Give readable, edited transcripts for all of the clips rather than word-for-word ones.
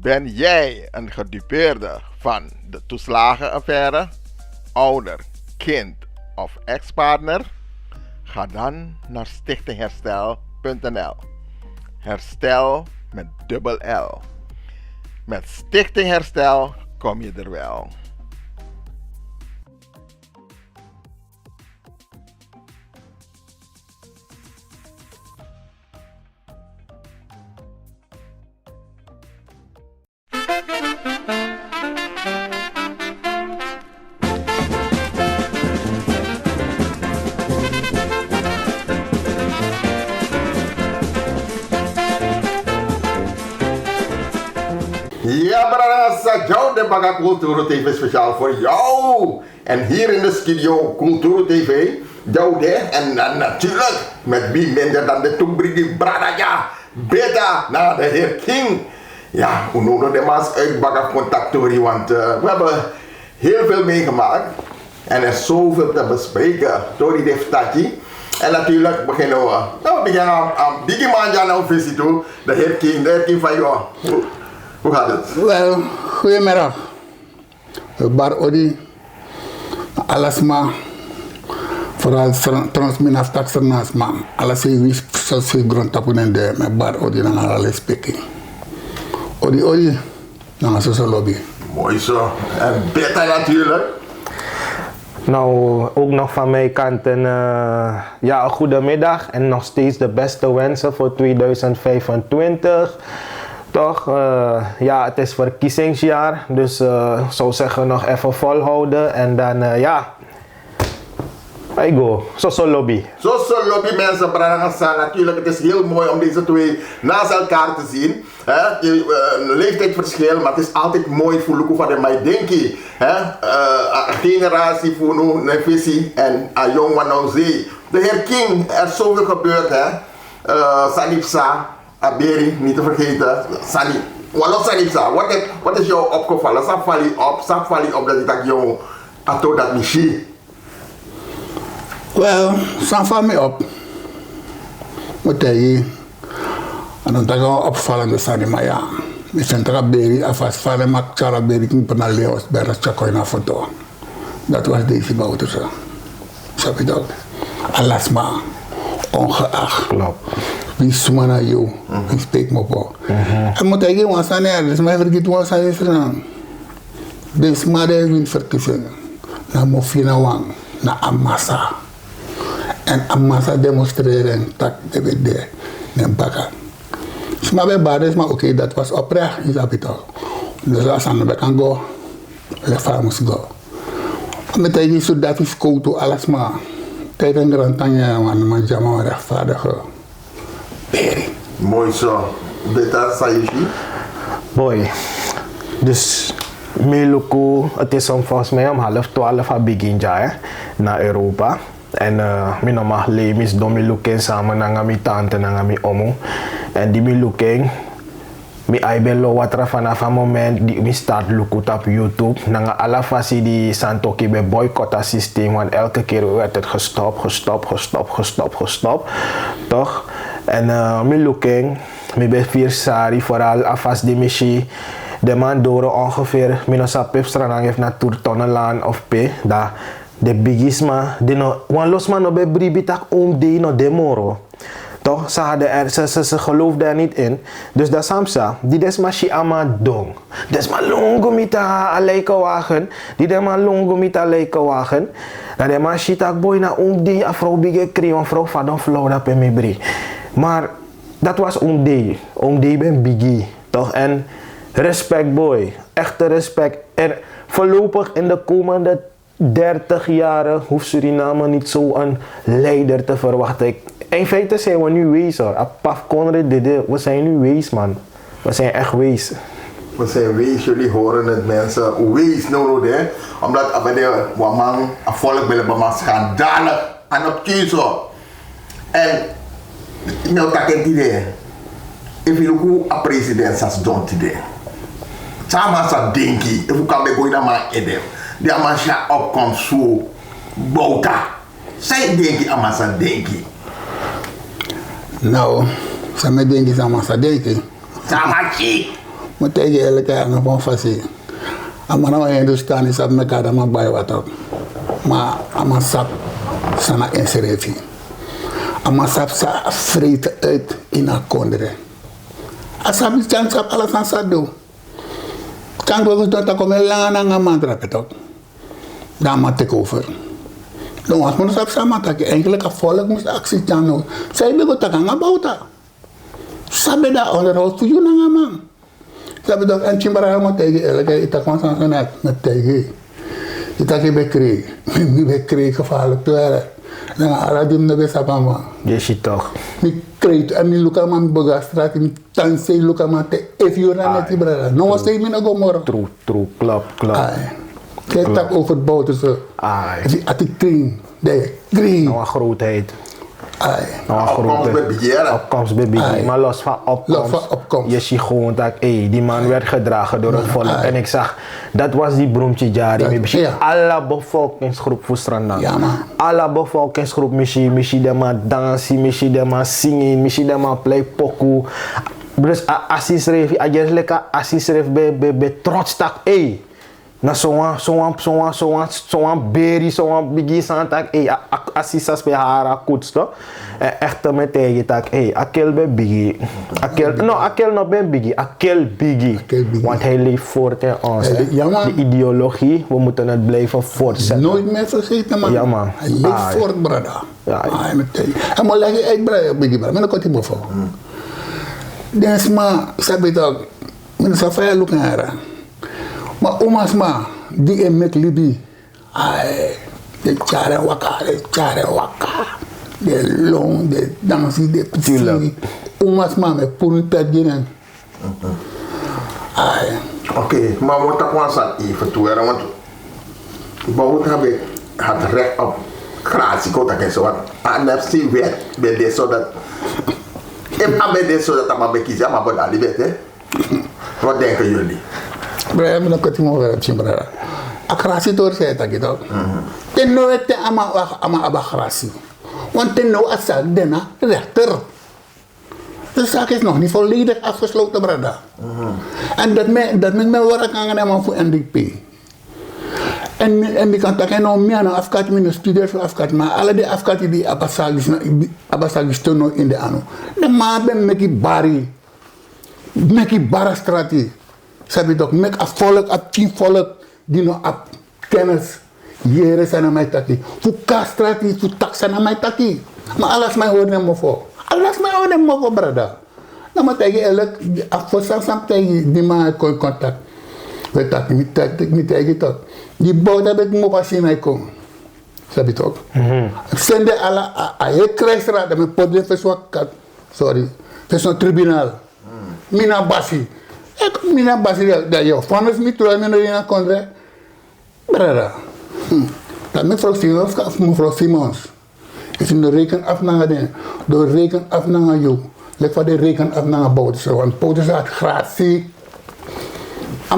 Ben jij een gedupeerde van de toeslagenaffaire, ouder, kind of ex-partner? Ga dan naar stichtingherstel.nl. Herstel met dubbel L. Met Stichting Herstel kom je er wel. Ja, brada, jou de Baga Cultuur TV speciaal voor jou. En hier in de studio Cultuur TV, jou de en natuurlijk met wie minder dan de toebrigi brada, ja, beta naar de heer King. Ja, we noemen de maas uit Baga Contactorie, want we hebben heel veel meegemaakt. En er is zoveel te bespreken door die Deftaki. En natuurlijk beginnen we aan Biggie Manja naar visie toe, de heer King van jou. Hoe gaat het? Wel, goedemiddag. Bar Odi, Alasma, vooral transminas taxernas man. Alles is zoals je grond tappen en de met Bar Odi dan alles speaking. Odi, dan is het zo lobby. Mooi zo. En beter natuurlijk. Nou, ook nog van mijn kant een goede middag en nog steeds de beste wensen voor 2025. Toch, het is verkiezingsjaar, dus zou zeggen nog even volhouden en dan I go, zo lobby. Zo lobby mensen, Branagasa. Natuurlijk, het is heel mooi om deze twee naast elkaar te zien. Leeftijdsverschil, maar het is altijd mooi voor Luku van de Maidenki. Generatie voor nu, een visie en een jong man zee. De heer King, er is zoveel gebeurd, Sanipsa. Aberi, niet te vergeten, Sani. Wat Sanipsa, wat is jou opgevallen? Zag op dat ik dat jou ato dat michi. Wel, zag van mij op. Moet je, en dan dat ik opvallen de Sani, maar ja. Ik vind dat Aberi, afas vallen, maar ik zou Aberi niet naar Leos, bij dat chakoi naar foto. Dat was deze bouwte zo. Snap je dat? Alles maar, ongeacht. Klopt. Wie suma naar jou, wie spreekt me op. En moet je gewoon staan er, dus mij vergeet wat zij is gedaan. Dus maar de win verkiezen. Na Mofina Wang, na Amasa. En Amasa demonstreren dat de WD, en Baga. Dus maar bij Bades, maar oké, dat was oprecht, is dat toch. Dus als aan de kan go, de farmers go. Met je zo dat is koud, alles maar. Tijdens de rantanje, man, maar jammer rechtvaardigen. Mooi zo. Beta Sayushi. Boy, dus Meluku, het is volgens mij om 11:30 aan begin naar Europa. En mijn normaal leven is door Meluken samen naar mijn tante en mijn omo. En die Meluken, ik ben wat vanaf een moment die ik start lukken op YouTube. Na alle fasie die Santoki bij boycott systeem, want elke keer werd het gestopt. Toch? En mijn looking, mijn ben 4 sari, vooral afas die michi. De man door ongeveer, mijn sapepstraan heeft naar Tourtonnelaan of P. Da de bigisma, de no, wan losman no be bribitak die no demoro. Toch? Ze geloofden er niet in. Dus dat samsa, die desma shi ama dong. Desma longo mita aleika wagen. Die desma longo mita aleika wagen. Dat de man shi tak boy na die afro bige kriyon vrouw vadon flauda pe me bri. Maar dat was die ben biggie. Toch? En respect boy. Echte respect. En voorlopig in de komende 30 jaren hoeft Suriname niet zo een leider te verwachten. In feite zijn we nu wees hoor. Paf Conrad Dede, we zijn nu wees man. We zijn echt wees. We zijn wees, jullie horen het mensen. Wees nodig hè. Omdat we man een volk willen bij ons schandalig aan het kiezen. En nou dat het idee. If you look at president as done today. Sama sa denki, if you kan be going naar edem. Die amasha opkomt zo bouta. Zij denki amasa denki. Nou, sama denki sama sa denki. Sama chi. Moet je eerlijk zeggen, van fasie. Amana wa Hindustani sap me kada ma bay watok. Maar ama sap sana inserefi. Ama sap sa vreten uit in a kondre. Asap is chan sap ala san sado. Chan bagus dota komen langa nga mantra petok. Dan ma take over. Dan was mo sap sama taki eigenlijk a volk moest actie chan no. Sai be go taka nga bauta. Sabe da onderhoud voor jou nga man. Sabe dat en chimbara mo tege elke itak man san sanak met tege. Itak be kri. Mi be kri gevaarlijk tuere. Dan ala dim na be sapama. Je ziet toch. Mi kreet en mi luka man boga straat mi tanse luka man te if you ran net brada. No was te mi na go moro. True, klopt. Ai. Kijk tak over het bouten zo. Ai. At die kring. De kring. Nou een grootheid. Ai. Opkomst bij Biggie. Opkomst bij Biggie. Ai. Maar los van opkomst. Je ziet gewoon dat die man werd gedragen door het volk. En ik zag, dat was die broemtje Jari. Ja. Alle bevolkingsgroep voor Stranda. Ja man. Alle bevolkingsgroep, misschien de man dansen, misschien de man zingen, misschien de man play pokoe. Dus als je schreef, als je schreef bij trots tak, na zo'n berry, zo'n biggie santak, assisas bij haar kutsto. Echt met tegen tak, akel bij biggie. Akel no bij biggie, akel biggie. Want hij leeft voort in ons. De ideologie, we moeten het blijven voortzetten. Nooit meer vergeten man. Ja man. Hij leeft voort brada. Ja. En maar leg je uit brada, biggie brada. Maar dan komt hij voor. Dus maar, sabi toch, men sa faya lukken hara. Maar omas ma, die en met libi. Ai, de chare waka. De long, de dansi, de pisi. Omas ma me puri pet ginen. Ai. Oké, maar wat ik was aan even toe, want bijvoorbeeld heb ik het recht op gratie, dat ik zo wat. En heb je weer bij dit zodat. Ik heb bij dit zodat ik maar bekiezen, maar bij de liberté. Wat denken jullie? Brada, ik heb het mogen hebben. Akrasi door zei dat gitu. Ten nooit te ama abakrasi. Want ten nou as zaak dena rechter. De zaak is nog niet volledig afgesloten, brada. En dat met mij waar ik aan hem voor NDP. En die kan tak nou meer naar afkat mijn studeer voor afkat, maar alle die afkat die abasagis tono in de ano. De man ben meki barastrati. Sabi toch, mek a volk, a team volk, die no a kennis. Jere zijn aan mij taki. Voor kastrati, voor tak zijn aan mij taki. Maar alles mij hoort hem voor. Alles mij hoort hem voor, brada. Nou, maar tegen elk, afvoer sam tegen die man kon contact. We tak, niet tegen dat. Die boot heb ik me pas zien hij kom. Sabi toch? Sende alla, a he krijgsraad, dat mijn podden verswak, sorry, verswak tribunaal. Mina basi. Mina basi dat je van is niet terwijl je in kondre. Brada. Dat mevrouw Simons. Is in de reken af naar de. Door reken af naar jou. Lek van de reken af naar Bouterse. Want Bouterse had gratie.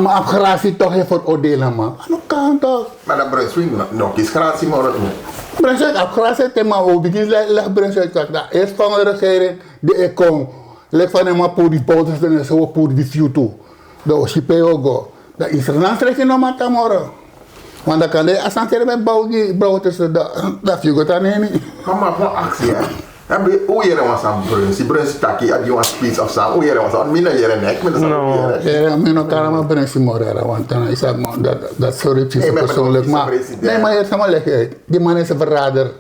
Maar af gratie toch even voor het oordelen man. Ano kan toch? Maar dat Brunswick nog is gratie maar dat Brunswick af gratie tema ook. Begin leg Brunswick dat. Eerst van de regering de econ. Lek van hem voor die Bouterse en zo voor die view toe. De Oshipeo go. Dat is er dan trek je nog maar tamoro. Want dan kan je asanteren met Bouterse. Dat view gaat dan niet. Maar van actie hè. Hoe je was aan Brunswick taki, had je een speech of zo. Hoe je was aan mina jere nek met dat. Ja, mijn elkaar maar Brunswick morera. Want dan is dat sorry persoonlijk. Maar nee, maar eerst maar leggen. Die man is een verrader.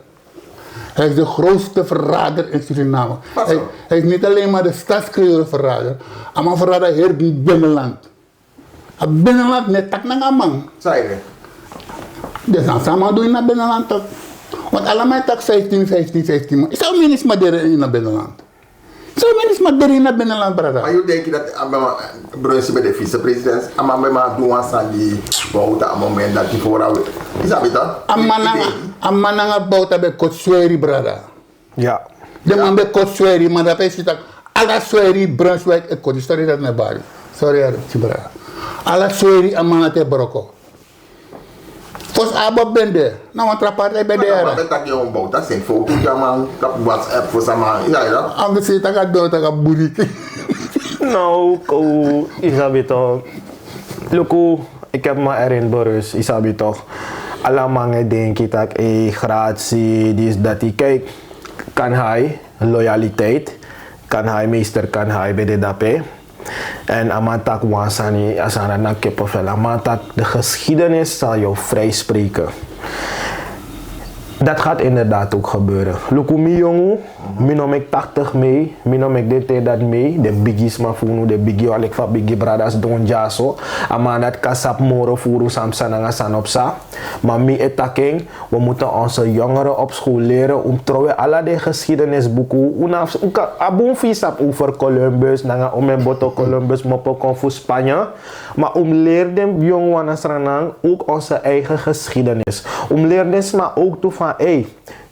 Hij is de grootste verrader in Suriname. Hij is niet alleen maar de stadskreole verrader, maar een verrader hier in het binnenland. Het binnenland net tak naar man. Zei je? Dus dan samen doen in het binnenland toch. Want allemaal tak 15 man. Ik zou minstens maar deren in het binnenland. Ik zou minstens maar deren in het binnenland, brada. Maar je denkt dat Brunswick bij de vicepresident, maar bij mij doen we die bouwt aan moment dat die vooral is dat dat? Amananga bouwt bij Kotsweri, brada. Ja. De man bij Kotsweri, maar dat is dat alle Sweri, Brunswick en Kotsweri, sorry dat niet bari. Sorry, brada. Alle Sweri amanga te broko. Fos aba bende, nou een trapartij bij de era. Maar dat je een bouwt, dat zijn foto's, ja man, op WhatsApp voor sama, ja dat. Anders zit ik aan dood, ik aan boeriti. Nou, isabi toch. Luku, ik heb me erin berust, isabi toch. Alle mange denk ik dat gratie, die dat hij kijk, kan hij loyaliteit, kan hij meester, kan hij bij de dape. En amatak wansani, asana na kippenvel, amatak de geschiedenis zal jou vrij spreken. Dat gaat inderdaad ook gebeuren. Lukumi jongen, minom ik 80 mee, minom ik dit en dat mee. De biggies maar funu, de biggie al ik van biggie brothers don jaso. Ama dat kasap moro furu samsananga sanopsa. Maar mi etaking, we moeten onze jongeren op school leren om trouwen alle de geschiedenisboeken. Abon visap over Columbus, nanga omemboto Columbus mopo konfu Spanje. Maar om leer dem jongeren ook onze eigen geschiedenis. Om leer dem maar ook toe van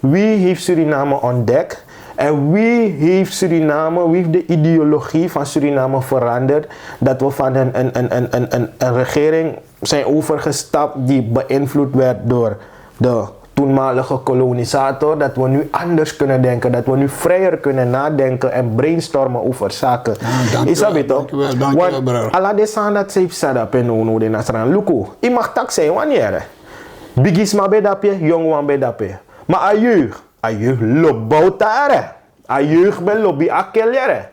wie heeft Suriname ontdekt en wie heeft de ideologie van Suriname veranderd, dat we van een regering zijn overgestapt die beïnvloed werd door de toenmalige kolonisator, dat we nu anders kunnen denken, dat we nu vrijer kunnen nadenken en brainstormen over zaken. Is dat het toch? Want alle de zaken dat ze heeft gezegd in de Nasran Luku, je mag tak zijn wanneer. Bigis ma bedapje, jong wan bedapje. Maar a jeugd loopt boutare. A jeugd ben lobby akkel jere.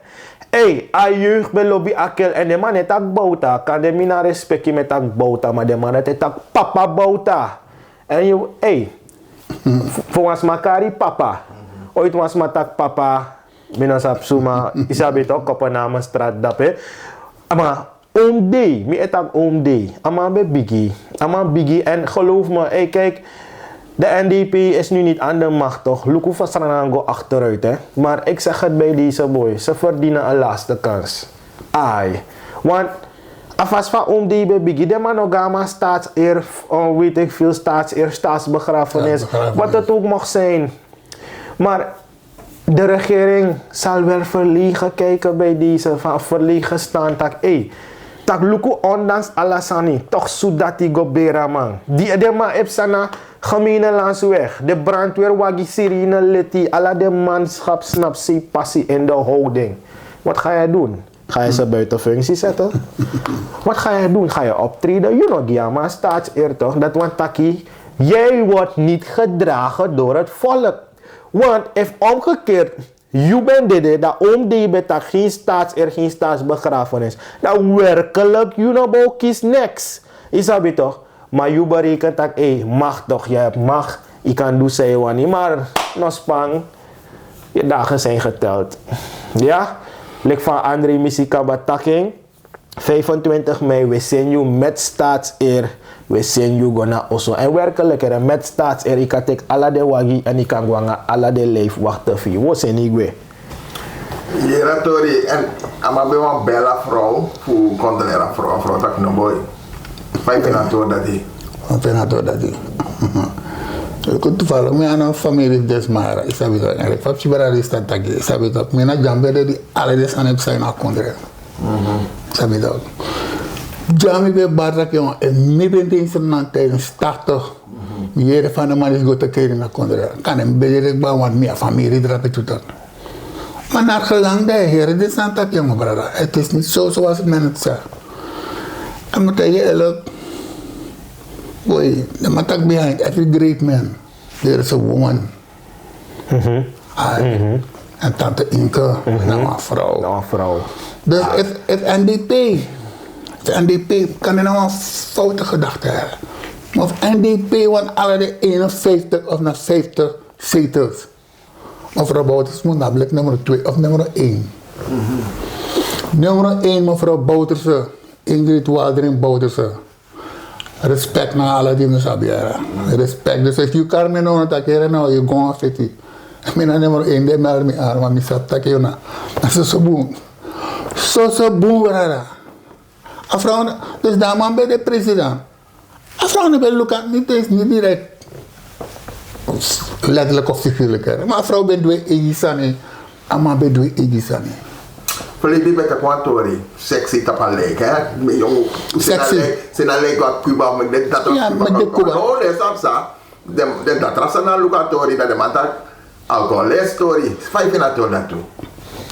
A jeugd ben lobby akkel en de man het ak bouta. Kan de mina respectie met ak bouta, maar de man het ak papa bouta. En je, volgens makari papa. Ooit was matak papa, minasap suma, isabi toch, kopename straat dape. Maar Oom D, mi etak Oom D. Ama biggie. En geloof me, kijk, de NDP is nu niet aan de macht toch. Luku van Sranango achteruit, hè. Maar ik zeg het bij deze boy, ze verdienen een laatste kans. Ai. Want, afas van Oom D bij biggie, de monogama staatseer, weet ik veel, staatsbegrafenis, wat het ook mag zijn. Maar de regering zal wel verlegen kijken bij deze, van verlegen staan, tak, tak luku ondanks alasani, toch zodat die gobera man. Die edema epsana gemene landsweg. De brandweer wagi sirene leti, alla de manschap snap ze passie in de houding. Wat ga je doen? Ga je ze buiten functie zetten? Wat ga je doen? Ga je optreden? You know, Giama staatseer toch? Dat want taki, jij wordt niet gedragen door het volk. Want if omgekeerd, je bent dit, dat om die betak geen staatseer, geen staatsbegrafenis. Dat werkelijk, you know, kies niks. Is dat het toch? Maar je berekent dat, mag toch, je hebt macht. Je kan doen zei wanneer, maar nog spang. Je dagen zijn geteld. Ja? Lik van André Misika Taking. 25 mei, we zien je met staatseer. We zien je gonna osso. En werkelijk, met staatseer, ik kan tek alle de wagi en ik kan gewoon alle de leef wachten voor je. Wat zijn ik weer? Ja, Tori, en ama be wan bella vrouw, voor controlera vrouw tak no boy. Vijf penator dat die. Penator dat die. Ik toevallig, ik heb een familie desmara. Ik heb het eigenlijk. Wat je bij de stad tagi, ik heb het ook. Ik heb jammer die alle des aan het zijn afkondigen. Ik heb het ook. Jammer bij Barrak jongen, en mij ben ik tijdens 80. Hier van de man is goed te keren naar kondigen. Kan hem bij want mijn familie draait het toe. Maar naar gelang de heren, dit is aan het jongen, brada. Het is niet zo zoals men het zegt. En moet je eerlijk, boy, the matter behind every great man, there is a woman. En tante Inke, nou een vrouw. Dus het NDP kan er nou een foute gedachte hebben. Maar of NDP want alle de 51 of naar 50 zetels. Mevrouw Bouters moet namelijk nummer 2 of nummer 1. Nummer 1 mevrouw Bouterse, Ingrid Waldering Bouterse. Respect naar alle die me sabiara. Respect. Dus als je kan me nou takeren nou je gewoon afzetten. Mijn nummer 1 de meldt me aan, maar ik zat takeren nou. Dat is zo boem. Zo boem brada. Afrouw, dus daar man bij de president. Afrouw bij Luca niet direct. Letterlijk of figuurlijk. Maar vrouw ben doe egisani, ama ben doe egisani. Felipe bij de kwantori, sexy tapalek, hè? Sexy. Ze na lek wat Cuba met dit dat. Ja, met de Cuba. Oh, de samsa. De dat rasa na lukatori dat de man tak alcohol story. 5 na to dat toe.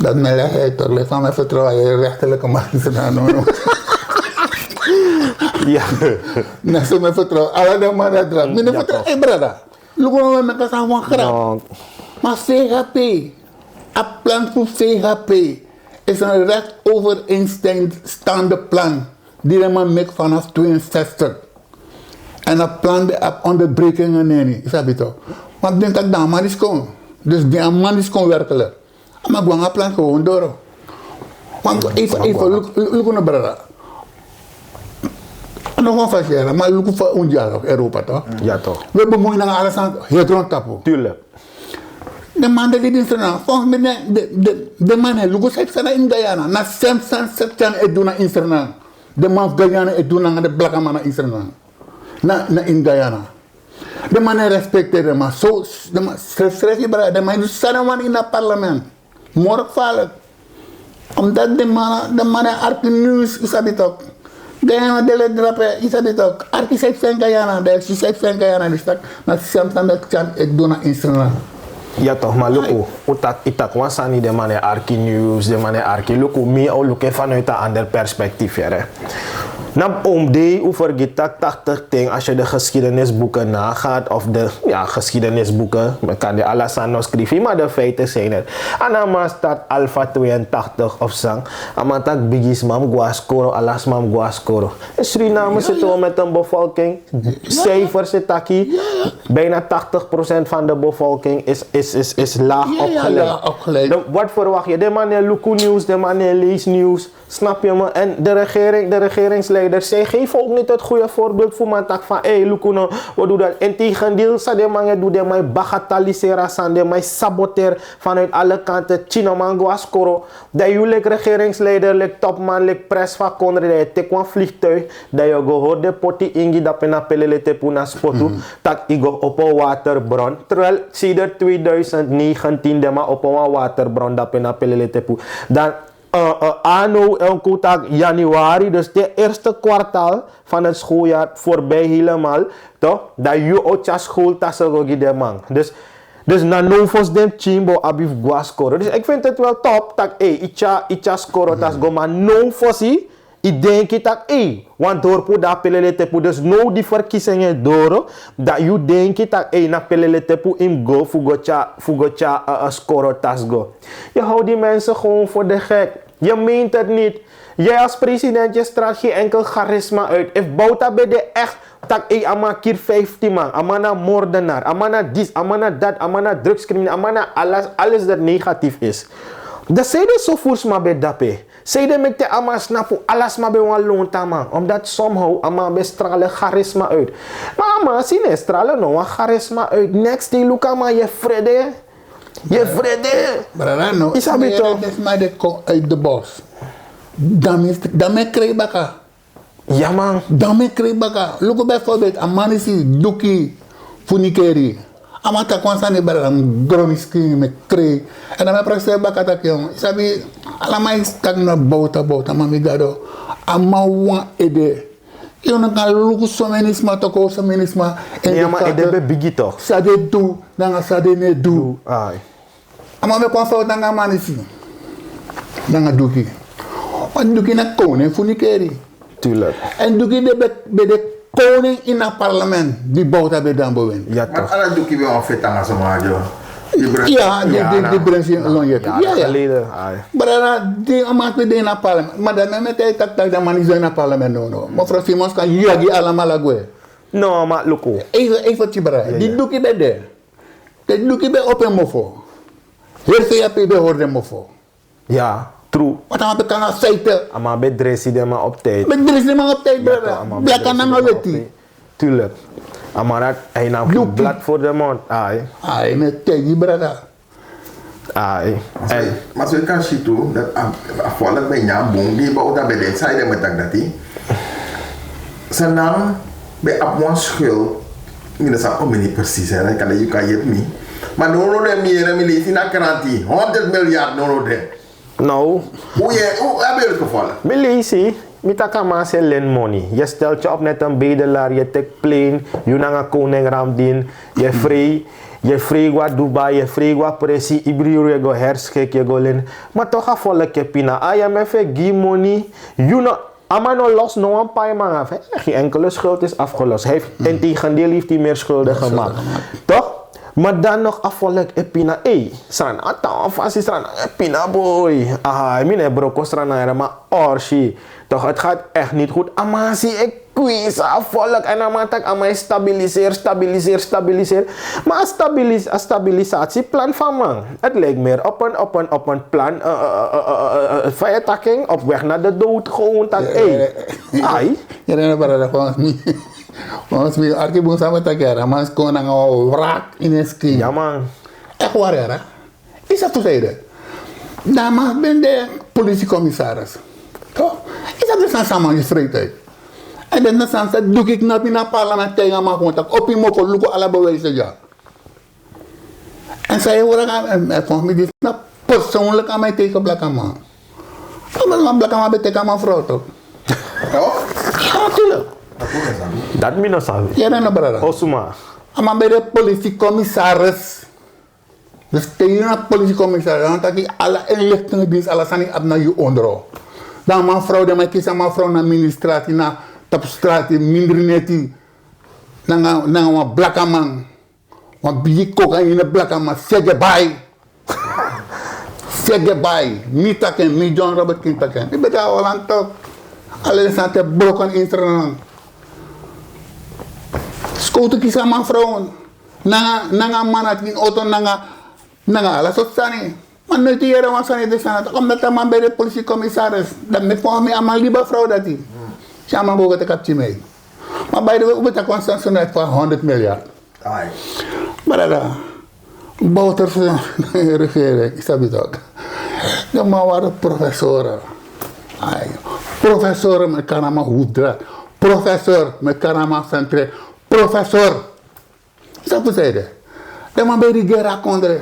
Dat me leg hij toch, leg van mijn vertrouwen, je rechterlijke magistraat. Ja. Nee, zo mijn vertrouwen, alle de mannen draaien. Mijn vertrouwen, hé brada, look hoe we met elkaar grap. No. Maar VHP, een plan voor VHP, is een recht overeenstaande plan die de man maakt vanaf 62. En dat plan de onderbrekingen nee, is dat toch? Maar ik denk dat dat man is kon. Dus die man is kon werkelijk. Maar gewoon een plan gewoon door. Want even, look naar brada. Nog een fasciëren, maar look voor ons jaar op Europa toch? Ja toch. We bemoeien naar alles aan het rondtappen. Tuurlijk. De man die dit is volgens mij de man heeft logo zegt in Guyana. Na 7 het doen in Suriname. De man Guyana het doen naar de blakke man in Suriname. Na in Guyana. De man respecteert de man. Zo de man schrijf je bij de man is man in het parlement. Morgen vallen. Omdat de man Arki News is dat het ook. Guyana dele drapen is dat het ook. Arki zegt van Guyana, de zegt van Guyana dus dat na 7 het doen in Suriname. Ja toch, maar luku, itak wansani de man Arki News, de man Arki, luku, mi au luke vanuit een ander perspectief, hè. Na omde over getak 80 ting als je de geschiedenisboeken nagaat of de geschiedenisboeken, men kan de Alassane schrijven, maar de feiten zijn er. Anama staat Alpha 82 of zang, amatak bigis mam guascoro, alas mam guascoro. In Suriname zitten we met een bevolking, cijfers zit aquí, bijna 80% van de bevolking is laag opgeleid. Wat verwacht je? De man Luku Nieuws, de man lees nieuws, snap je me? En de regeringsleiders, zij geven ook niet het goede voorbeeld voor mijn tak van, hey Luku, no, wat doe dat? Integendeel, ze de man doet de mij bagatelliseren, ze de mij saboteren vanuit alle kanten. Chino man guascoro. Dat je lek regeringsleider, lek topman, lek pres van Conrad, dat je tek een vliegtuig, dat je gehoord de poti ingi dat pena pelele te puna spotu, tak igo op een waterbron. Terwijl sinds 2019 de man op een waterbron dat pena pelele te pu. Dan anno en kotak januari, dus de eerste kwartaal van het schooljaar voorbij helemaal, toch? Dat je ook school tassen de man. Dus na novos den chimbo abif guascoro. Dus ik vind het wel top dat icha score tas go maar novosi. Ik denk dat want door dat pelele tepu, dus no die verkiezingen door, dat je denkt dat na pelele tepu in go fugocha score tas go. Je houdt die mensen gewoon voor de gek. Je meent het niet. Jij als president, je straalt geen enkel charisma uit. If Bouta bij de echt, tak ama kier 15 man, amana moordenaar, amana dis, amana dat, amana drugscrimineel, amana alles dat negatief is. Dat zei de zo voers maar bij dape. Zij de met de ama snapu alles maar bij wan lonta man. Omdat somehow ama bestralen charisma uit. Maar ama zien stralen no charisma uit. Next day look ama je vrede. Je vrede. Brano. Is dat toch? Dat is maar uit de bos. Dan krijg baka. Ja man. Dan krijg baka. Look bijvoorbeeld amanisi duki funikeri. Amata konsani baram groniski met kre. En dan praktijk baka tak jong. Sabi alamai tak na bouta mamigado. Amawa ede. Je kan luku somenisma toko somenisma. Ja maar ede be bigi toch. Sade do, dan sade ne do. Ai. Ama me konsa dan manisi. Dan duki. Want duki na koning funikeri. Tuurlijk. En duki de koning in het parlement die bouwt bij dan boven. Ja Maar toch. alle doe je wel een vet aan zo'n radio. Ja, die brengt je een lonje. Ja, geleden. Ai. Maar die amaat we in het parlement. Maar dan met hij dat de man is in het parlement no. Mevrouw Simons kan jagi allemaal agwe. No, maar luku. Even tibra. Die doe je bij de. Die doe je bij op een mofo. Heel veel bij hoorde mofo. Ja, true. Wat dan kan gaan feiten. Ama bedressie de maar op tijd. Met er is niemand op tijd brada. Blijf kan dan weten. Tuurlijk. Maar dat hij nou blad voor de mond. Ai. Ai met tijd brada. Ai. En Maar zo kan je toe dat afvallig bij jou boom die bouwt dat bij de zijde met dat die. Zijn naam bij op schuld. Dat is ook niet precies hè. Kan je niet. Maar nono de meer miljoen in de krant 100 miljard nono de. nou, Hoe heb je het gevallen? Milisi. Mitaka maar lend money. Je stelt je op net een bedelaar, je tek plane, je naar een koning ramdin, je vrij wat Dubai, je vrij wat pressie, Ibriru je go herschik, je go len. Maar toch volk je pina. IMF give money, you know. Ama no los no een paar man af. Geen enkele schuld is afgelost. Hij heeft integendeel heeft hij meer schulden gemaakt. Toch? Maar dan nog afvallig epina. San atau fasi san epina boy. Ah, mine broko strana maar orshi. Toch het gaat echt niet goed. Amasi ik quiz afvallig en amatak amai stabiliseer. Maar stabilisatieplan van man. Het lijkt meer op een plan feitaking op weg naar de dood gewoon tak. Ai. Ja, dan para ons mi arki bung sama takera mas ko na wrak in ski. Ja man. Echt waar hè? Is dat toezijde? Daar mag ben de politiecommissaris. Toch? Is dat dus een samengevreedheid? En dan doe ik niet in het parlement tegen mijn contact. Op je moko luko alle bewijzen ja. En zij horen aan volgens mij dit persoonlijk aan mij tegen Blakama. Maar Blakama betekent mijn vrouw toch? Toch? Ja, natuurlijk. Dat mina sabi. Ja, dan brada. Osuma. Maar bij de politiecommissaris. Dus tegen de politiecommissaris, dan dat ik alle inlichtingendienst, alles aan die naar je onderhoud. Dan mijn vrouw, dan mijn kies mijn vrouw naar administratie, naar tapstratie, minder neti. Dan een blakke man. Want bij cocaïne blakke man, zeg bij. Zeg bij. Niet takken, niet John Robert King takken. Ik ben daar al aan het alleen zijn te broken internet. Skoten kisa man vrouwen. Nanga man at in auto nanga ala sot sani. Man nooit hier was sani de sana. Omdat de man bij de politiecommissaris. Dat met volgens mij allemaal lieve vrouw dat hij. Ja man boven te kapje mee. Maar bij de we tak constantie van 100 miljard. Ai. Maar dat Bouters regering is dat ook. De man waren professoren. Ai. Professor met kanama hoedra. Professor met kanama centre. Professor. Is dat bezijden? De man bij die gera kondre.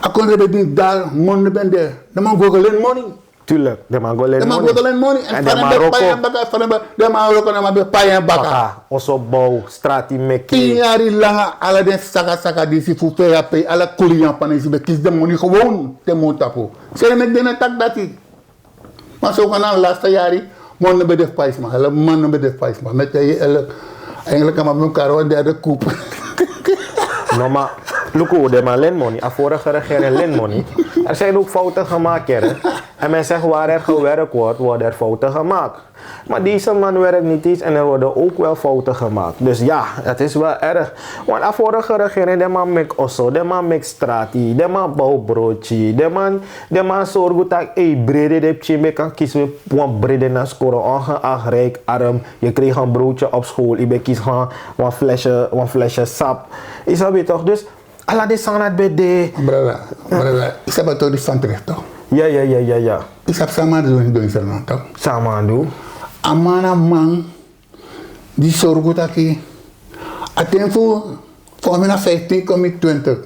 A kondre bij die daar monde bende. De man googelen money. Tuurlijk, de man googelen De man money. googelen money. En de van de paien baka. De man ook na bij paien baka. Baka, oso bouw, strati 10 meki. jaar lang alle den saka die si fupe ya pay alle kulian panesi be kies de money gewoon te montapo. Zijn met den tak dati. Maar zo kan aan laatste jaren monde bij de pais maar. Hele man bij de pais maar. Met je eigenlijk kan men elkaar derde koep. No, maar Luko, de man lend money. A vorige regering lend money. Er zijn ook fouten gemaakt, hè. En men zegt waar er gewerkt wordt, worden er fouten gemaakt. Maar deze man werkt niet eens en er worden ook wel fouten gemaakt. Dus ja, het is wel erg. Want de vorige regering, de man maakt osso, de man maakt strati, de man bouwt broodje, de man zorgt dat brede de pje kan kiezen een brede naar scoren, ongeacht rijk, arm. Je kreeg een broodje op school, je kiest een flesje sap. Is dat weer toch? Dus, alla de sanat bij de... Brada, ik heb het toch die van terecht toch? Ja. Ik heb samen doen in Fernand toch? Samen doen. Amana man die zorgt dat ik aten voor mij 15 kom ik 20.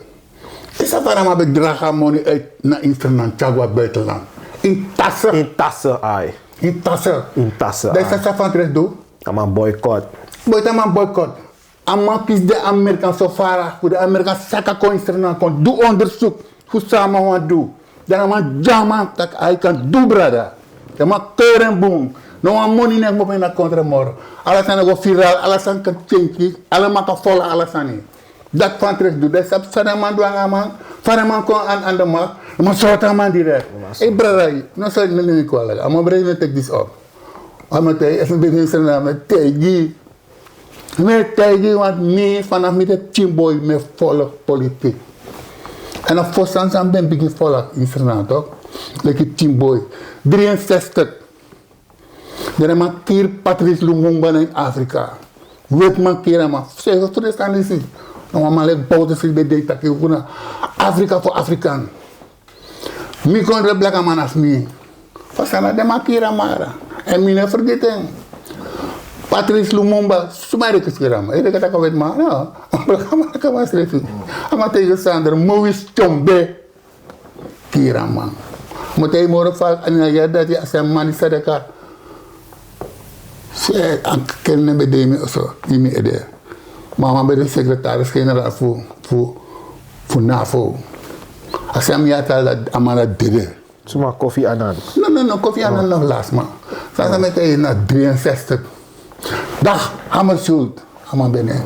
Is dat waarom ik bedrag money uit naar Fernand, Chagua buitenland? In tassen. In tassen, ai. In tassen. In tassen, Dat is dat van terecht doen. Ama boycott. Boycott. Amma kies de Amerikaan zo vara, voor de Amerikaan zaken kon Fernand kon. Doe onderzoek, hoe samen wat doen. Dan man jama tak hij kan doen brada. Dan man keuren boom. No one money nek mo na kontra mor. Alasan go viral, alasan kan change, alasan kan follow alasan. Dat van terecht doen. Dat is fara man do man. Fara man kon aan de markt. Maar sorta man direct. Hey brada, no so no ko ala. I'm ready to take this up. I'm te even business na met tegi. Met tegi want me vanaf met de chimboy me follow politiek. En op voorstand zijn ben begin follow in Fernand toch? Like chimboy. 63. Er is keer Patrice Lumumba in Afrika. Weet man keer maar. Zeg dat er staan is. Nou maar lekker bouwt zich bij deze tak. Afrika voor Afrikaan. Mi kon de black man als mi. Fasana de man keer maar. En mi ne vergeten. Patrice Lumumba sumare keskiram. Ede kata kawet maar. Nou, black man kan maar schrijven. Ama tegenstander Maurice Chombe. Keer man. Moet hij morgen vaak en ja dat hij als een man is sadaka. Ze aan kennen bij de zo, die idee. Mama bij de secretaris-generaal voor NAVO. Als hij mij had al amala dede. Suma Kofi Annan. No, Kofi Annan nog last man. Zijn met hij naar 63. Dag, Hammersholt. Allemaal binnen.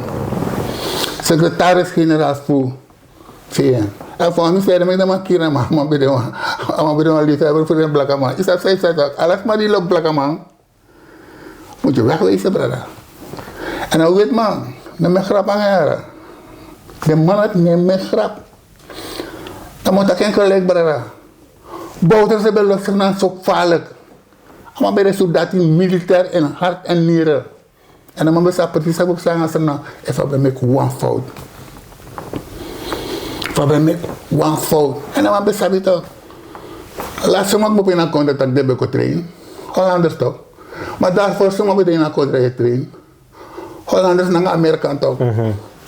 Secretaris-generaal voor VN. En voor mij verder met de man kira man. Allemaal binnen een liefhebber voor een blakke man. Is dat zo? Alles maar die loopt blakke man. Moet je wegwezen, brada. En dan weet man, neem mijn grap aan jaren. De man had neem mijn grap. Dan moet ik geen gelijk, brada. Bouters hebben losgenomen zo gevaarlijk. Maar bij de soldaten militair in hart en nieren. En dan moet je precies op slaan als er nou, even bij mij one fout. Even bij mij one fout. En dan moet je het ook. Laatst moet ik naar contact dat ik heb trainen. Hollanders toch. Maar daarvoor moet ik naar contact trainen. Hollanders naar Amerika toch.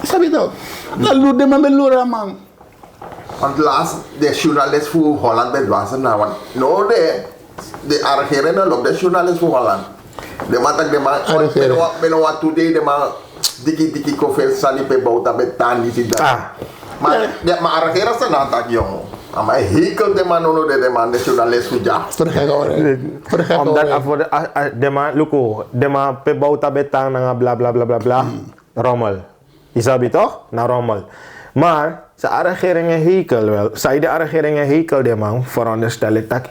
Snap je toch? Dan loert de man met loera man. Want laatst, de journalist voor Holland bij Dwazen, nou, want no, de arrogeren loopt de journalist voor Holland. De man tak de man, ben wat today, de man, diki kofel sani pe bauta betan di sida. Maar de man arrogeren zijn aan tak jong. Maar hekel de man no de man de journalist voor ja. Omdat voor de man, luko, de man pe bauta betan na bla bla bla bla bla. Rommel. Isabi toch? Na rommel. Maar ze regering hekel wel. Zij de regering hekel de man, veronderstel ik dat,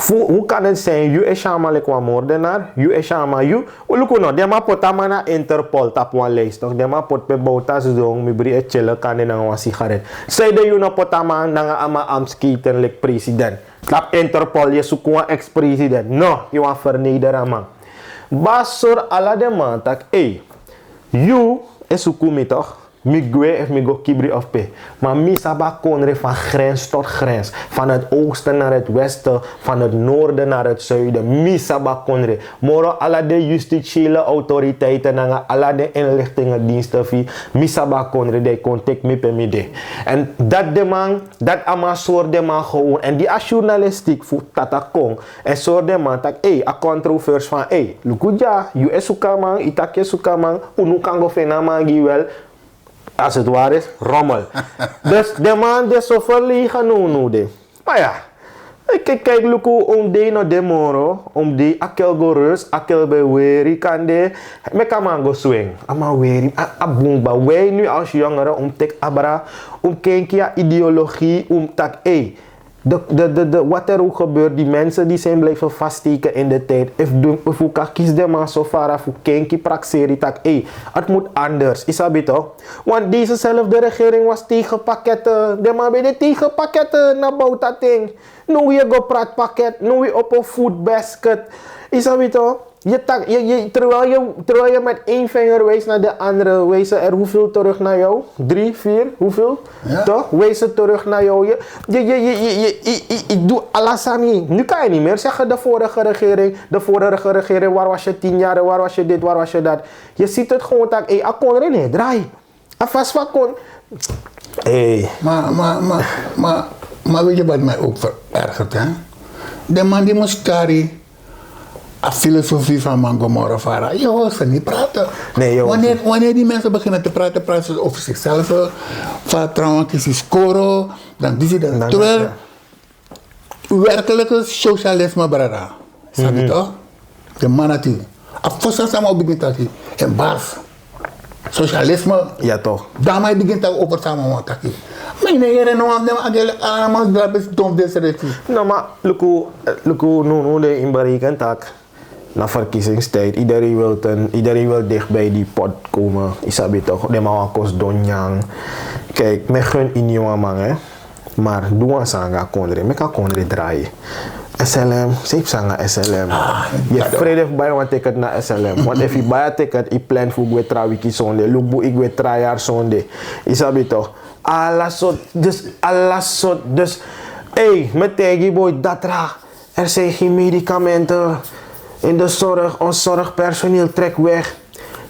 hoe kan het zijn, je is allemaal een moordenaar, je is allemaal je. Look no, de man pot amana Interpol tap one lijst, toch? De man pot pe bouta zong, mi bri et chille kan en een sigaret. Zij de je no pot amana nga ama amskiten like president. Tap Interpol, je zoekt een ex-president. No, je want vernederen man. Basor ala de man tak, you is ukumi toch? Mi gwe of mi go kibri of pe. Maar mi saba konre van grens tot grens. Van het oosten naar het westen. Van het noorden naar het zuiden. Mi saba konre. Moro alla de justitiële autoriteiten. En alla de inlichtingendiensten. Mi saba konre. De contact mi pe mi de. En dat de man. Dat ama soort de man gewoon. En die journalistiek voor tata kong. En soort de man. Tak a controverse van. Lukuja. You esuka man. Itake suka man. Unu kan go fena man wel. Als het waar is, rommel. Dus de man die zo verliegen nu. Maar ja, kijk, luku om die no demoro, om die akel go rus, akel be weri kan de, me kan man go swing. Ama weri, abumba, wij nu als jongeren om tek abra, om kenkia ideologie, om tak, wat er ook gebeurt, die mensen die zijn blijven vaststeken in de tijd. If u kan kies de man zo ver voor kenki praxeri tak, het moet anders, is dat toch? Want dezezelfde regering was tegen pakketten, de man bij de tegen pakketten naar bouwt dat ding. Nu je go praat pakket, nu je op een food basket, is dat toch? Terwijl je met één vinger wijst naar de andere, wijzen er hoeveel terug naar jou? 3, 4, hoeveel? Ja. Toch? Wijzen terug naar jou. Je doet alles aan niet. Nu kan je niet meer zeggen de vorige regering, waar was je 10 jaar, waar was je dit, waar was je dat. Je ziet het gewoon dat, ik kon er niet, draai. Afas wat kon. Maar weet je wat mij ook verergert, hè? De man die moest carry. A filosofie van Mango Moravara. Je hoort ze niet praten. Nee, wanneer die mensen beginnen te praten, praten ze over zichzelf. Van trouwens, is scoro. Dan die ze dat. Terwijl, werkelijke socialisme, brada. Snap je toch? De manati. Afvossen samen begint dat hier. En baas. Socialisme. Ja, toch. Daarmee begint dat over samen wat dat hier. Maar nee, er is allemaal dom deze. Nou, maar luku nu de inberekend dat. Na verkiezingstijd, iedereen wil dicht bij die pot komen. Isabi toch, de man kost donjang. Kijk, me gun in nieuwe man, hè. Maar doe een sanga kondre, me kan kondre draaien. SLM, zeep sanga SLM. Je vrede bij een ticket naar SLM. Want als je bij een ticket, je plan voor je trouwiki zonde. Look, ik weet 3 jaar zonde. Isabi toch. Alles soort. Dus, met tegen boy, dat raar. Er zijn geen medicamenten. In de zorg, ons zorgpersoneel trekt weg.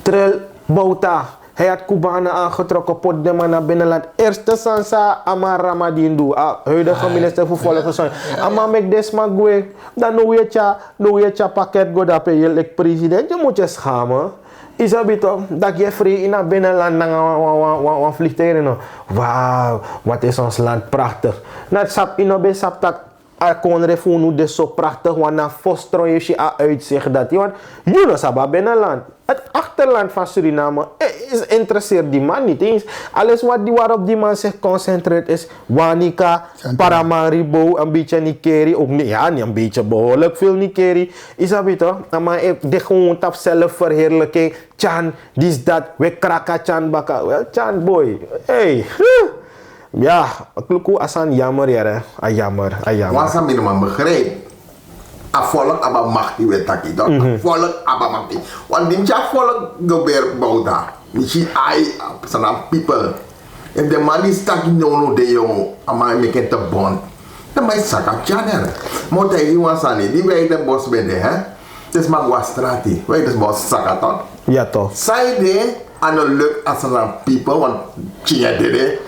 Terwijl Bouta, Hij had Cubanen aangetrokken, pot de man naar binnenland. Eerste sansa Amar Ramadindu, huidige minister voor Volksgezondheid. Ama mek desma gue, dan nou je pakket go dat je president, je moet je schamen. Isabito, dat je vrij in het binnenland naar vliegtuigen. Wauw, wat is ons land prachtig. Net sap inobe sap tak kon refunu de zo prachtig, want na fostroje je uitzicht dat. Want jullie sabba binnenland. Het achterland van Suriname interesseert die man niet eens. Alles waarop die man zich concentreert is Wanica, Paramaribo, een beetje Nikeri. Ook niet, ja, niet een beetje, behoorlijk veel Nikeri. Is dat toch? Maar de gewoon tap zelfverheerlijking. Chan, dis dat, we kraka Chan baka. Wel, Chan boy. Hey. Ja, ik asan jammer, ja. Jammer. Was aan minimum begreep. A volk aba machti wetaki toch? Volk aba machti. Want die volk gebeurt bouwda. Misschien ai sanam people. En de man die stak no de jongen, ama meken te bond. Dan mij saka channel. Moet hij hier was aan die wij de bos bende hè? Dus maar was strati. Wij dus bos saka toch? Ja toch. Zij de aan de lukt als sanam people want chia de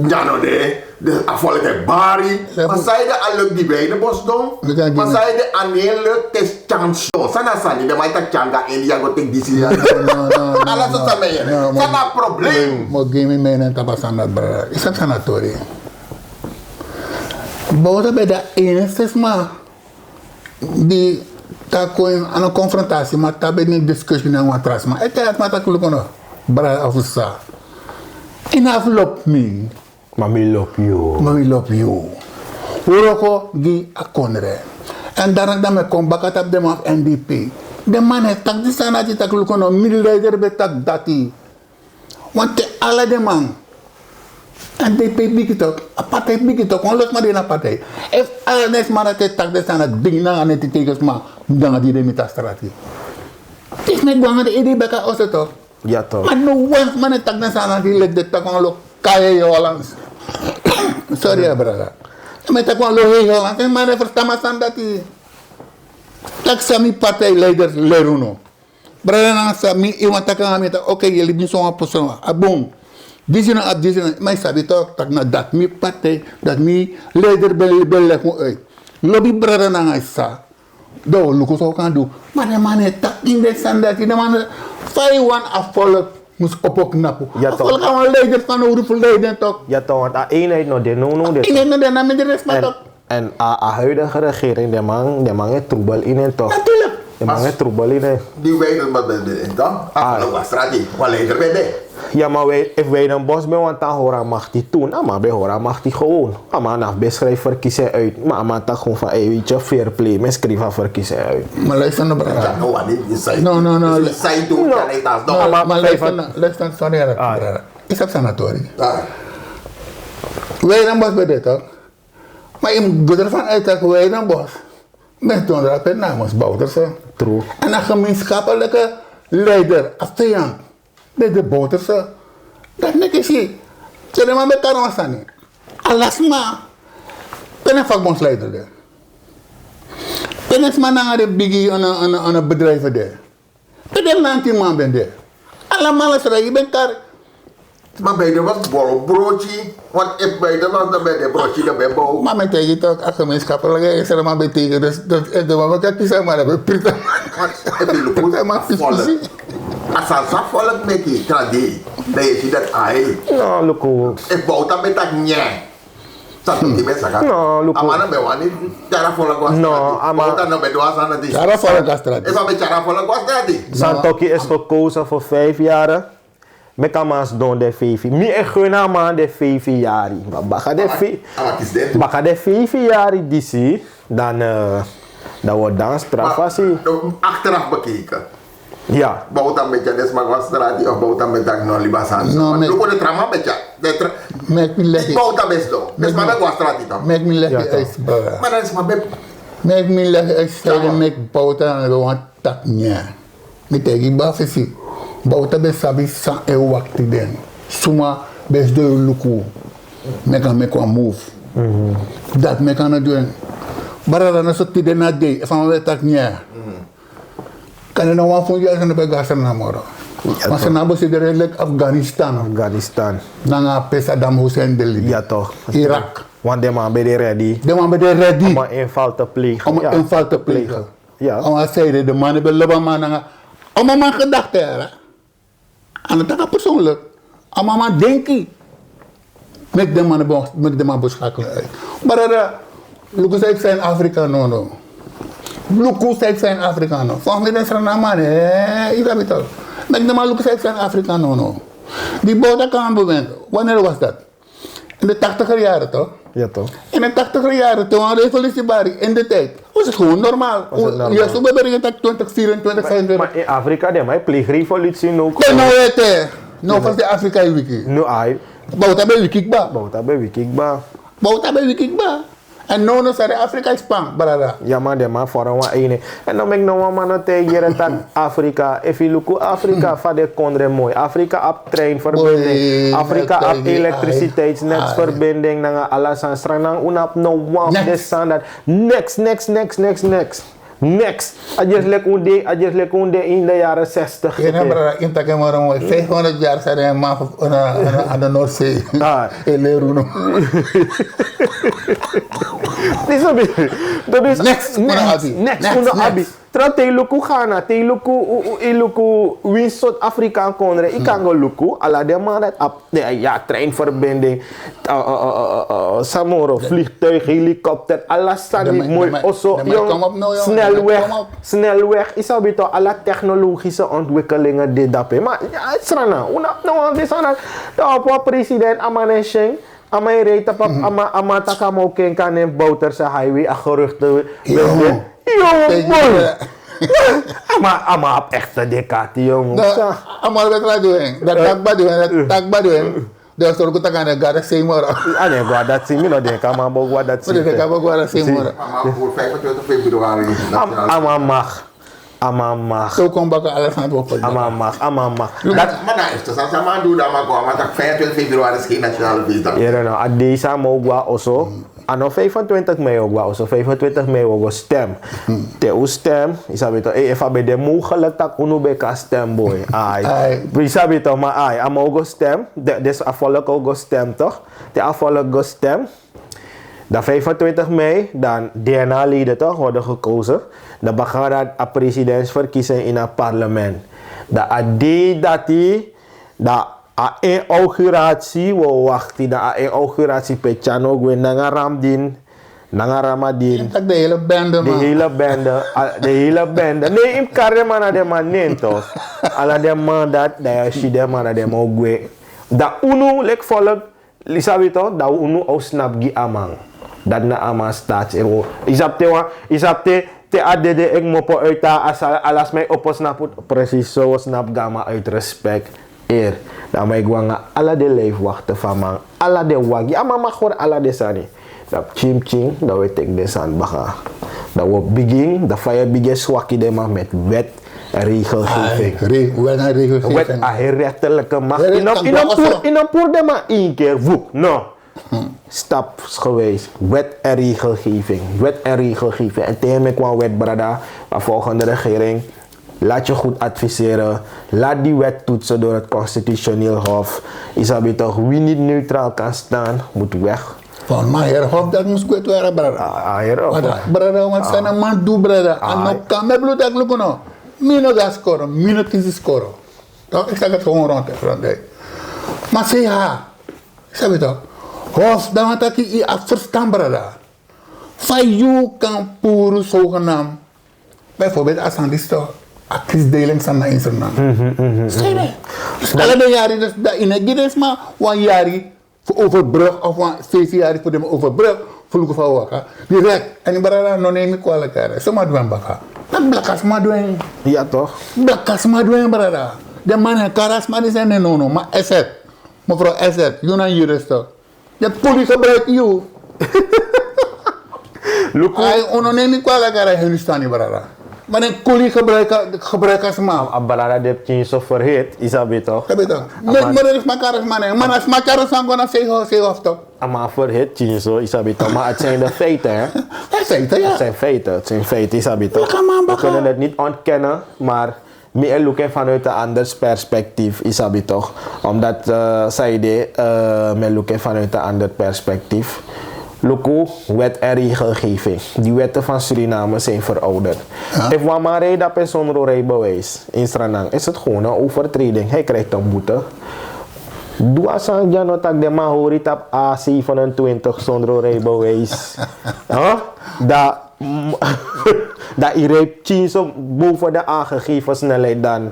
Jano de afvallen de bari. Maar zij de aluk die bij de bos doen. Maar zij de anele test chance. Sana sani de mij tak changa India go take this year. Alles wat aan mij. Sana probleem. Mo game me na tapasan dat bra. Isang sanatori. Bota bij de enige maar die tako aan een confrontatie, maar tabe niet discussie na watras. Maar het is maar takulo kono. Bra ofisa. In afloop me. Mami love you. Mami love you. Uroko di akonre. En daarna dan me kom bakat op de man NDP. De man heeft tak di sana di tak lukono milleider betak dati. Want te alle de man. NDP bigitok, apartheid bigitok, on los maar in apartheid. If alle des man te tak di sana ding na ane ti tekens ma danga di de metastrati. Is met danga de edi beka osetok. Ja toch. Maar no once man tak di sana di leg de tak on lo kaya yo alans. Sorry ya brother. Met tak on lo hey alans, en man verstamasan dati. Tak sami partijleiders leruno. Brother na sami iwan takang amita, okay, jullie niet zo'n persoon. Abong. Disina, maar sabi toch, tak na dat mi partij, dat mi leider bel mo uit. Lobby brother na nga sa. Do, luko so kan do. Maar de man het tak in de standaard, de man faiwan afvolk mus opok napu. Ja toch. Afvolk aan leider van hoe veel leider toch. Ja toch, want de eenheid nog de no de. Eenheid nog de naam de rest maar toch. En a huidige regering, de man het troebel in en toch. Natuurlijk. De man het troebel in en. Die weten wat de dan. Afvallen was strati. Wat leider bij de. Ja, maar wij dan bos ben, want dan horen mag die doen. Maar bij horen mag die gewoon. Maar na beschrijf verkiezen uit. Maar dan gewoon van, weet je, fair play. Men schrijven verkiezen uit. Maar luister naar brother. Ja, no, niet. No. Zij doen No. kan niet als No, dan. maar luister, sorry brother. Is op sanatori. Ja. Wij dan bos bij dit toch? Maar je moet ervan uit dat wij dan bos. Met doen rapen namens Bouters. True. En een gemeenschappelijke leider, een vijand. Met de Bouters. Dat net is hier. Ze hebben maar met elkaar staan. Alles maar. Ben een vakbondsleider daar. Ben eens maar naar de biggie aan een bedrijf daar. Ben een lantie-man ben daar. Allemaal is er, je bent daar. Maar bij de was bol broodje. Want ik bij de was dan bij de broodje dan bij bouw. Maar met tegen toch, een gemeenschappelijke is er maar betekent. Dus dat is de man wat ik maar hebben. Prita. Ik wil het maar volk. Als een volk met die traditie. Dan is je dat ai. Nou, look. Ik bouw dan met dat nye. Dat doet die mensen gaan. No, look. Amana bij wanneer cara volk was. No, ama. Bouw dan bij doas aan het. Cara fora da estrada. Ik ben met cara volk was dat die. Santoki is gekozen voor 5 jaar. Met kamans don de 5. Mi e guna man de 5 jaar. Baka de 5 jaar disi. Dan wordt dan strafasie. Achteraf bekeken. Ja. Bouw dan met je desmak was straat of bouw dan met dat non libasan. No, Lu ko de trama met je. Mek mi legi. Bouw dan best do. Des maar met was straat dan. Mek mi legi Ja, toch. is brother. Maar dan is maar bij. Mek mi legi is steden mek bouta en gewoon tak nya. Mi tegi ba fisi. Bouta be sabi san e wakti den. Suma bes do luku. Meka meko move. Dat meka na doen. Barara na sotti de na day. If I'm tak nya. Kan je nou wat voor je aan de begassen na moro. Maar ze namen ze redelijk Afghanistan. Afghanistan. Nanga Saddam Hussein de Libië. Ja toch. Irak. Want de man ben je ready De man ben ready om een inval te plegen. om een inval te plegen. Ja. Omdat zeiden de mannen bij Lebanon nanga. Allemaal gedachten hè. En dat is persoonlijk. Allemaal denken. Met de man beschakelen uit. Maar Lucas heeft zijn Afrika no. Lucas heeft zijn Afrika no. Volgens mij is er een man hè. Ik heb het al. Met de man Lucas heeft zijn Afrika no. Die boot kan bewind. Wanneer was dat? In de 80er jaren toch? Ja toch. In de 80er jaren, toen hadden we revolutie Bari, in de tijd, was het gewoon normaal. Ja, zo ben ik dat 2024, 25. Maar in Afrika, de mij pleeg revolutie ook. Nee, nou weet je. Nou van de Afrika wiki. Nu ai. Bouwt bij wikikba. Bouwt bij wikikba. Bouwt bij wikikba. En nou no sare Afrika is pang, brada. Ja man, de man voor een ene. En dan ben ik nog maar nog tegen dat Afrika. If you look Afrika van de kondre mooi. Afrika op treinverbinding. Afrika op elektriciteitsnetsverbinding. Dan alles aan strang. Unap no one this and that. Next. Adjes lek unde in de jaren 60. Ja, brada, in tak maar mooi. 500 jaar zijn er maar aan de Noordzee. In Leeuwen. Dit is next onder Abi. Terwijl te luku Ghana, te luku win South Afrika kondre. Ik kan go luku, ala de man dat op ja treinverbinding, Samoro vliegtuig, helikopter, alles staan niet mooi. Also snelweg. Is al beter alle technologische ontwikkelingen dit dat. Maar ja, het is rana. Unap nou dit aan dat president Amanesheng. Amai reed op ama takamo ken kan in Bouterse highway a geruchte. Yo boy. Ama op echte dekati jong. Ama wat wij doen. Dat takba doen. Dus er komt aan de gare semora. Ah nee, gua dat zie me no denk ama bo gua dat zie. Gua semora. Maar voor 25 februari. Ama mag. Zo kom bakken alles aan het woppen. Ama mag. Dat maar nou is het als je maar doet dan maar gewoon, maar 25 februari is geen nationale feestdag. Ja nou, a deze mogwa also. Ano 25 mei ook also 25 mei ook stem. Te stem, isabi to if be de mogelijk tak unu be ka stem boy. Ai. Isabi to maar ai, am ook stem. Des afvolk ook stem toch? De afvolk go stem. Dan 25 mei, dan DNA-leden toch worden gekozen. Dan begaan we presidentsverkiezing in het parlement. Dan de inauguratie, we wachten. De inauguratie pechano gwe nanga ramdin, nanga ramadin. De hele bende man. De hele bende. Nee, in karre man de man nee toch. Alla de man dat, de shide man de man gwe. Da unu lek volk, lisabi toch, da unu au snap gi amang. Dat na ama staat ero. Isapte te adede ik mopo uit alas mij op snap precies zo snap gama uit respect eer. Dan mij gwanga alla de leef wachten van man. Alla de wagi. Ama mag voor alla de sani. Dat chim dat we tek de san baga. Dat we begin, dat fire biggest swaki de man met wet en regelgeving. Wet en regelgeving. Wet en rechterlijke macht. In een poer de man één keer woep. No. Stap geweest. Wet en regelgeving. En tegen mij kwam wet, brada. De volgende regering. Laat je goed adviseren. Laat die wet toetsen door het constitutioneel hof. Isabi toch, wie niet neutraal kan staan, moet weg. Van mij hof dat moest goed worden, brada. Brada, want zijn een man doe, brada. En dan kan mij bloed dat lukken nou. Mino gaat scoren, mino kiezen scoren. Ik zeg het gewoon rond. Maar zeg ha. Isabi toch. Hof, dan had ik je verstaan, brada. Van jou kan pure zogenaamd. Bijvoorbeeld als aan die toch. Kiesdeling van mijn naam. Dus alle de jaren, dus dat in het is maar 1 jaar voor overbrug of 7 jaar voor de overbrug voor lukken van waka. Direct. En die brada no neem ik kwalijk. Zo maar doen baka. Dat blakas maar doen. Ja toch? Blakas maar doen brada. De man en karas maar die zijn no. Maar asset. Mevrouw asset, you nou jurist toch? De politie gebruikt you. Hij neem ik kwalijk hij staan niet brada. Maar een koelie gebruiken als man. Abalada de tien zo verhit, is dat beter toch? Dat beter. Net maar is makaras man. Man als makaras man gaan zeggen of toch? Maar verhit tien zo, is dat beter. Maar het zijn de feiten hè? Het zijn feiten ja. Het zijn feiten, is dat beter. We kunnen het niet ontkennen, maar meer loeken vanuit een ander perspectief, isabi toch? Omdat zij me loeken vanuit een ander perspectief. Loco, wet en regelgeving. Die wetten van Suriname zijn verouderd. Ja. If we maar rijden op zonder rijbewijs in Suriname, is het gewoon een overtreding. Hij krijgt een boete. Doe als aan Jano tak de Mahori tap A27 zonder rijbewijs. Dat je rijdt boven de aangegeven snelheid dan.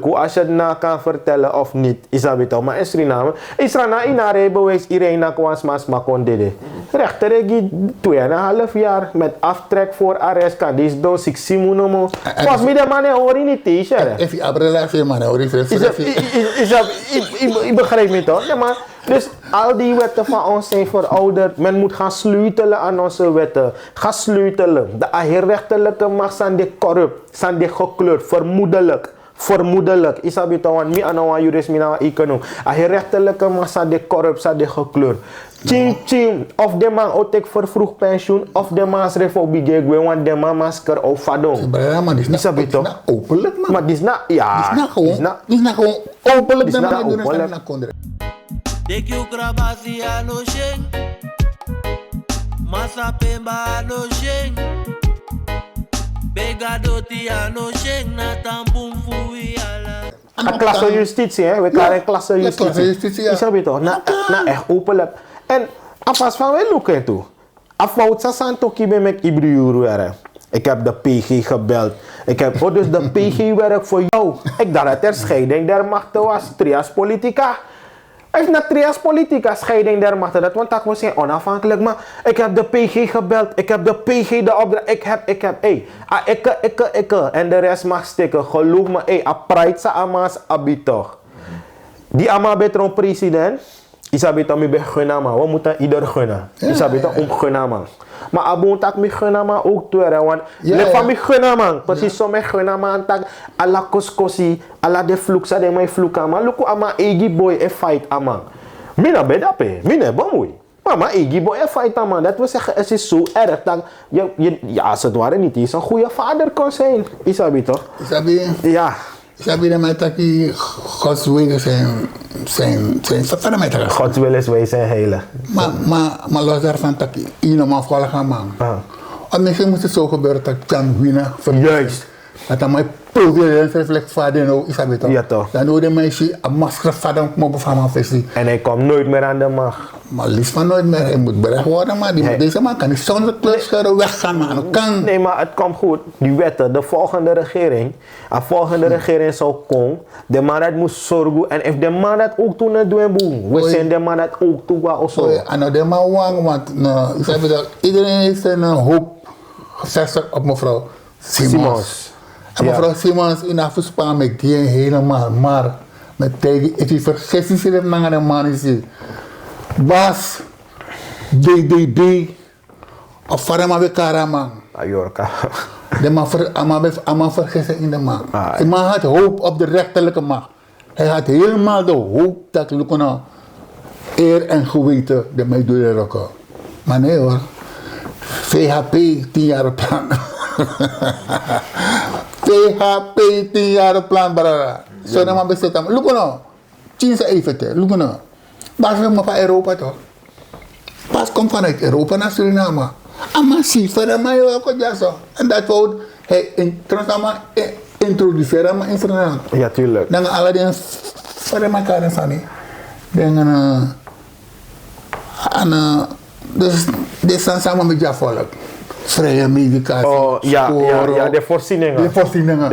Als je het na kan vertellen of niet, is dat beter. Maar in Suriname in een rijbewijs, iedereen na kwam maar kon dit. Rechter heeft 2,5 jaar met aftrek voor arrest kan deze door 6 simoen. Pas me de man hoor niet tegen. If je abrelatie man hoor je ik begrijp me toch? Ja, maar dus al die wetten van ons zijn verouderd. Men moet gaan sleutelen aan onze wetten. Gaan sleutelen. De rechterlijke macht zijn de corrupt, zijn de gekleurd, vermoedelijk. Isabi tawan mi anawa jurist mi na econom. A rechterlijke massa de corrupt sa de gekleurd. Ching. Of de man otek vervroeg pensioen of de man schreef op bigegwe want de man masker of fadong. Maar dit is nou openlijk man. Maar dit is nou ja. Dit is nou gewoon openlijk dat man doen naar kondre. Dek you krabasi ano sheng. Masa pemba ano sheng. Begadoti ano sheng na tampum fui ala. Een klasse justitie, hè? We krijgen een klasse justitie. Ja. Is dat toch? Nou, echt openlijk. En afwas van wij loeken toe. Afwoud sasan toki ben met Ibriuru werk. Ik heb de PG gebeld. Dus de PG werkt voor jou. Ik dacht dat er scheiding der machten was. Trias politica. Heeft na Trias politica scheiding der machten. Dat want dat was geen onafhankelijk. Maar ik heb de PG gebeld. Ik heb de PG de opdracht. Ik heb. Ik. En de rest mag stikken. Geloof me. Apreit sa amas abitoch. Die ama betron president. Isabita mi be gunama. We moeten ieder gunnen. Isabita gunama. Maar abon tak mi gunama ook toe. Want le van mi gunama. Precies zo me gunama tak ala koskosi. Ala de fluksa de mij flukama. Luku ama egi boy e fight ama. Mina bedape. Mina bomui. Mama egi boy e fight ama. Dat wil zeggen het is zo erg dat ja als het ware niet eens een goede vader kon zijn. Isabita. Ja. Sabi na mij dat die Gods wil zijn verder met elkaar. Gods wil is wij zijn heilig. Maar los daarvan dat je normaal volgen gaan man. En misschien moet het zo gebeuren dat ik kan winnen. Juist. Dat dan mijn president reflect vader nou is dat toch? Ja toch. Dan hoor je mensen een masker vader mogen van mijn visie. En hij komt nooit meer aan de macht. Maar liefst van nooit meer. Hij moet berecht worden, maar deze man kan niet zonder kleurscheuren weggaan, man. Kan. Nee, maar het komt goed. Die wetten, de volgende regering. De volgende regering zou komen. De man dat moet zorgen. En if de man dat ook toen het doen, we zijn de man dat ook toe was. En de man wang, want iedereen heeft een hoop gevestigd op mevrouw Simons. En mevrouw Simons in haar verspaar met die helemaal, maar met tegen, if je vergist is, het naar de man is hier. Bas, DDD, of Farama Bekarama. Ajorka. De man allemaal vergissen in de man. De man had hoop op de rechterlijke macht. Hij had helemaal de hoop dat we kunnen eer en geweten de mij door de rokken. Maar nee hoor. VHP 10 jaar plan. VHP 10 jaar plan, brada. Zo dan maar bezit hem. Look nou. Tien ze even te. Look nou. Bas komt van Europa toch? Bas komt vanuit Europa naar Suriname. Maar zie, verder mij ook ja zo. En dat wou hij introduceren in Suriname. Ja, tuurlijk. Dan alle dingen verder elkaar en van die. Dus dit zijn samen met jouw volk. Vrije medicatie, ja, de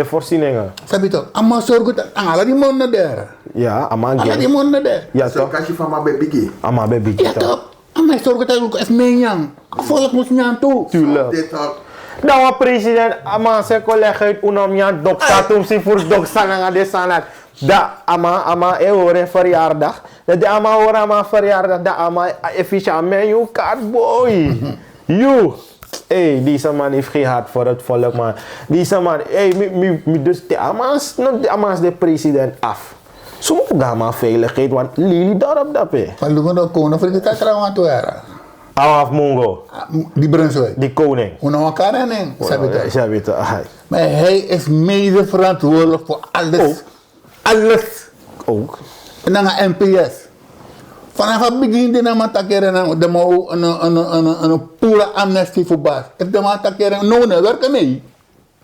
voorzieningen. Sabi toch? Amma zorgen dat alle die mannen daar. Ja, alle die mannen daar. Ja toch? Kasje van mijn baby. Amma baby. Ja toch? Amma zorgen dat ook even meegaan. Volk moet nyang toe. Tuurlijk. Nou, president, amma zijn collega uit Unam Jan dokter toen ze voor dokter naar de sanat. Da ama horen verjaardag. Dat ama horen ama verjaardag. Da ama efficiënt met je cardboy. You. Hey, deze man heeft geen hart voor het volk, man. Deze man, dus de Amas de president af. Zo moet gaan maar veiligheid, want Lili daarop dat. Maar lu kan kono voor dit akra want era. Af Mungo. Die Brunswijk. Die koning. Hoe nou elkaar en sabi Ja, tayo. sabi ito. Maar hij is mede verantwoordelijk voor alles. Oh. Alles. Ook. En dan gaan NPS. Vanaf het begin din naman takeren de mo een pure amnestie voor baas. If de man takeren no ne werken mee.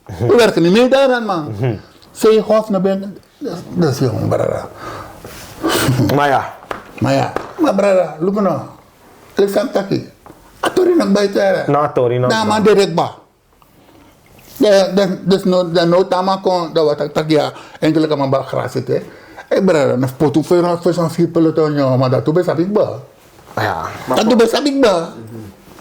We werken niet mee daaraan man. Zij hof naar ben. Dat is jong brada. Maar ja. Maar ja, maar brada, look nou. Ik zeg taki. Atori nak buiten. Na Tori. Nou man direct ba. Dus no tama kon dat wat tak ja enkele kan maar gras zitten. Eh brada, na foto voor zo'n 4 peloton maar dat best heb ik ba. Ja. Dat best heb ik ba.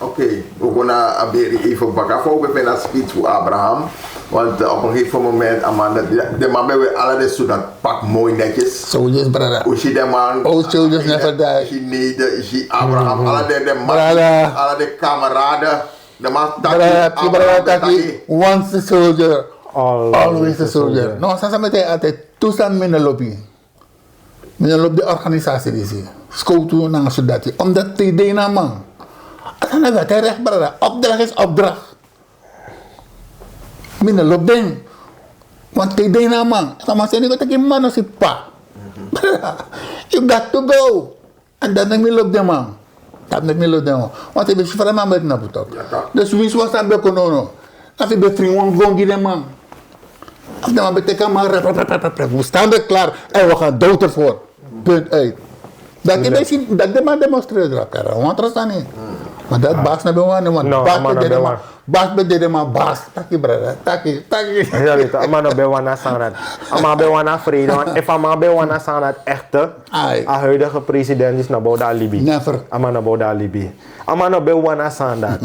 Oké, we gaan even bakken. Voor we beginnen speech voor Abraham. Want op een gegeven moment, Amanda, de man bij alle zo dat pak mooi netjes. Soldiers brada. Hoe zie de man? Oh, soldiers never die. Zie Nede, zie Abraham, alle de man, Brada. alle de kameraden. De man Brada taki, once a soldier, always a soldier. No. No, sa met altijd toestand minder lobby. Minder lobby de organisatie die zie. School naar soldaten. Omdat die idee na man. Als hij gaat recht brada. Opdracht is opdracht. Minder lobby. Want die idee na man. Sama saya ni kata ki man si pa. You got to go. En dat ik niet op de man. Dat ik niet op de man. Want ik ben vraiment met naar buiten. Dus wie was dat bij konono? Als ik ben vriend gongi de man. Als de man betekent maar we staan er klaar en we gaan dood ervoor. Punt uit. Dat de man demonstreert elkaar. Want er staan niet. Maar dat baas naar bewan, want baas bedede man baas. Taki brada, taki. Ja, weet je, amano bewana sanat. Ama bewana vrede, want if ama bewana sanat echte, Ai. a huidige president is nabo da Libi. Never. Ama nabo da Libi. Ama no bewana sanat.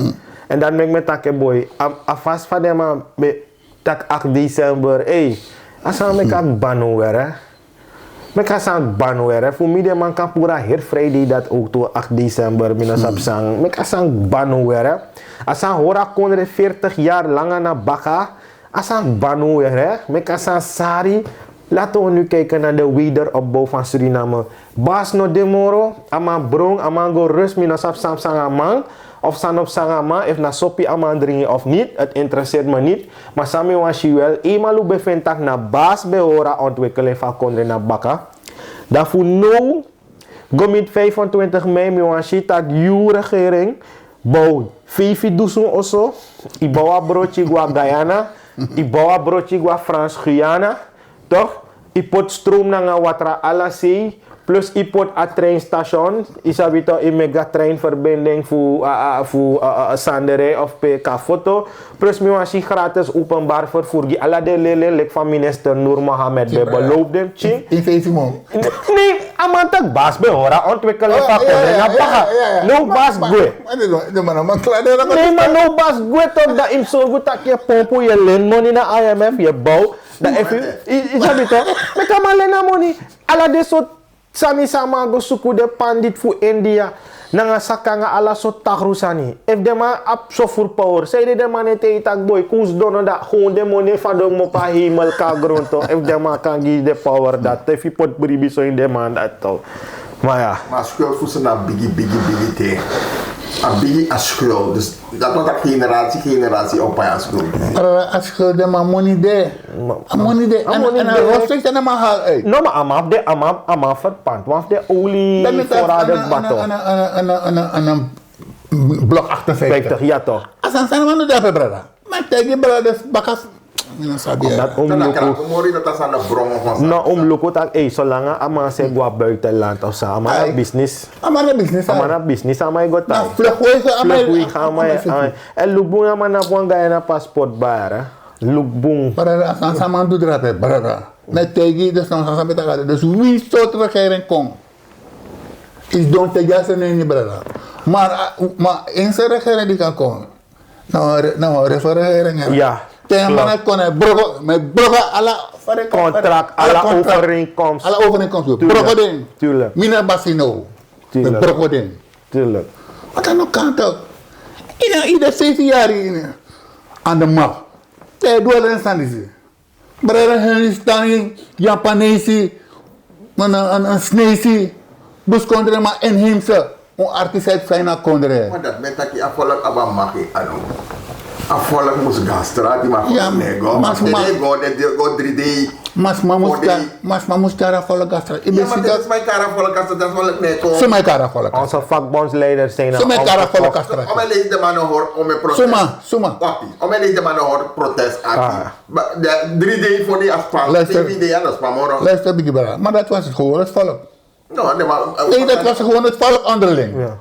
En dan mek me takke boy, a fast van dem tak 8 December, hey, asa me kan banu were. Me kan sang banu were. Voor mij de man kan pura her Friday dat ook to 8 December minus op sang. Me kan sang banu were. Asang hora kondre 40 jaar langer naar Baka. Asang banu were. Me kan sang sari. Laten we nu kijken naar de wederopbouw van Suriname. Bas no demoro, ama brong, ama go rust minus op sang amang. Of san op sangama, if na sopi aman dringen of niet, het interesseert me niet. Maar sami wansi wel, eenmaal u bevindt dat na baas behora ontwikkeling van kondre na baka. Daarvoor nou, gomit 25 mei, mi wansi dat uw regering bouw 5.000 osso, i bawa broodje gua Guyana, i bawa broodje gua Frans Guyana, toch? I pot stroom na watra ala zee. Plus i pot a treinstation, isabito i mega treinverbinding voor Sandere of PK foto. Plus mi was gratis openbaar vervoer. Die alla de lele van minister Noor Mohammed be beloofde. In Facebook. Nee, amantak baas be hora ontwikkeling van kondre na baka. No baas gue. Nee, maar no baas gue toch dat im so goed dat je pompo je len money na IMF je bouw. Dat isabito, me kamale na money. Alla de soort sani sama go suku de pandit fu India nanga sakanga ala so tagrusani if de man ap so for power say de man te itak boy kus dono da gewoon de money fa do mo pa himel ka gronto if de man kan give the power dat if pot bribi so in de man dat to maar ja maar schuld voor zijn biggie thing. Een biggie als schuld. Dus dat wordt generatie op aan schuld. Als schuld de man money de. Money de. En respect en maar haal uit. no maar amaf verpand want de olie voorraad bato Een blok 58. ja toch Als aan zijn man daar brada. Maar tegen brada bakas. Mina sabi. dat Dat is aan de bron van no omloko tak zolang ama se gua buitenland of sa ama business Amana business. amana business amai go ta Vlugweg amai en lubung amana buang gaya na passport bara lubung brada als aan man doet dat brada. Met tegen dus dan gaan we dat. Dus wie soort regering komt. Is don te jassen in brada. Maar in zijn regering die kan komen. Nou regering. ja Tegen man kon met brogo alla contract alla overeenkomst Alle overeenkomsten. Brogo ding. tuurlijk Mina basino. Met brogo ding. tuurlijk Wat dan ook kan toch? Ieder 7 jaar aan de map. Zij doen er staan die. Brada Hindustani, Japanese, een Snesi, buskontra maar inheemse. een artiest uit zijn naar Kondre. Maar dat met dat je afvallig abamaki anu. Afvallig moest gastra die maar Ja, nego. mas Maar ma- nee go 3D. Mas mamus cara fala gastra. Ja, maar dit is mijn cara afvallig gastra dat is wel nego. Suma cara fala gastra. Onze vakbondsleiders zijn Suma cara fala gastra. Om een lees de man hoor om een protest. Suma. Wacht, om een lees de man hoor protest actie. De 3D voor die afspraak. Luister. 3D aan de spamoro. Luister Biggie Bara. Maar dat was het gewoon het volk. No, nee maar. Nee, dat was gewoon het volk onderling. Ja.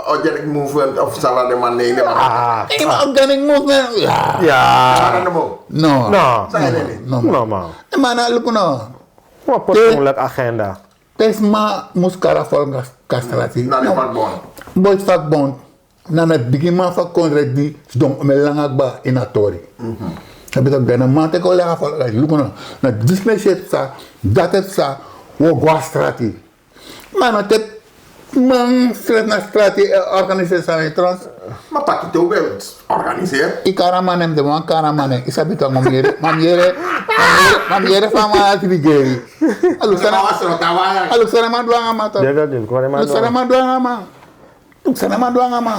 Organic movement of salade man nee de man. Nee, maar organic movement. Ja. Ja. No. No. Zijn er niet. No, man. Nee, maar nou, look nou. Wat persoonlijk agenda. Tes ma mus cara fala castrati. Na de vakbond. Boy vakbond. Na het begin ma van Kondre die dom me langakba in atori. Heb je dat dan maar te collega van look nou. Na display sa dat het sa wo guastrati. Maar na te man stret na strati organisatie trans. Maar pak je toch wel organiseer. I karaman hem de man karaman. Isa bito mamire van ma atrigeri. Alu sana ma duanga ma to. Jaga din, kore Alu sana ma duanga ma. Sana ma duanga ma.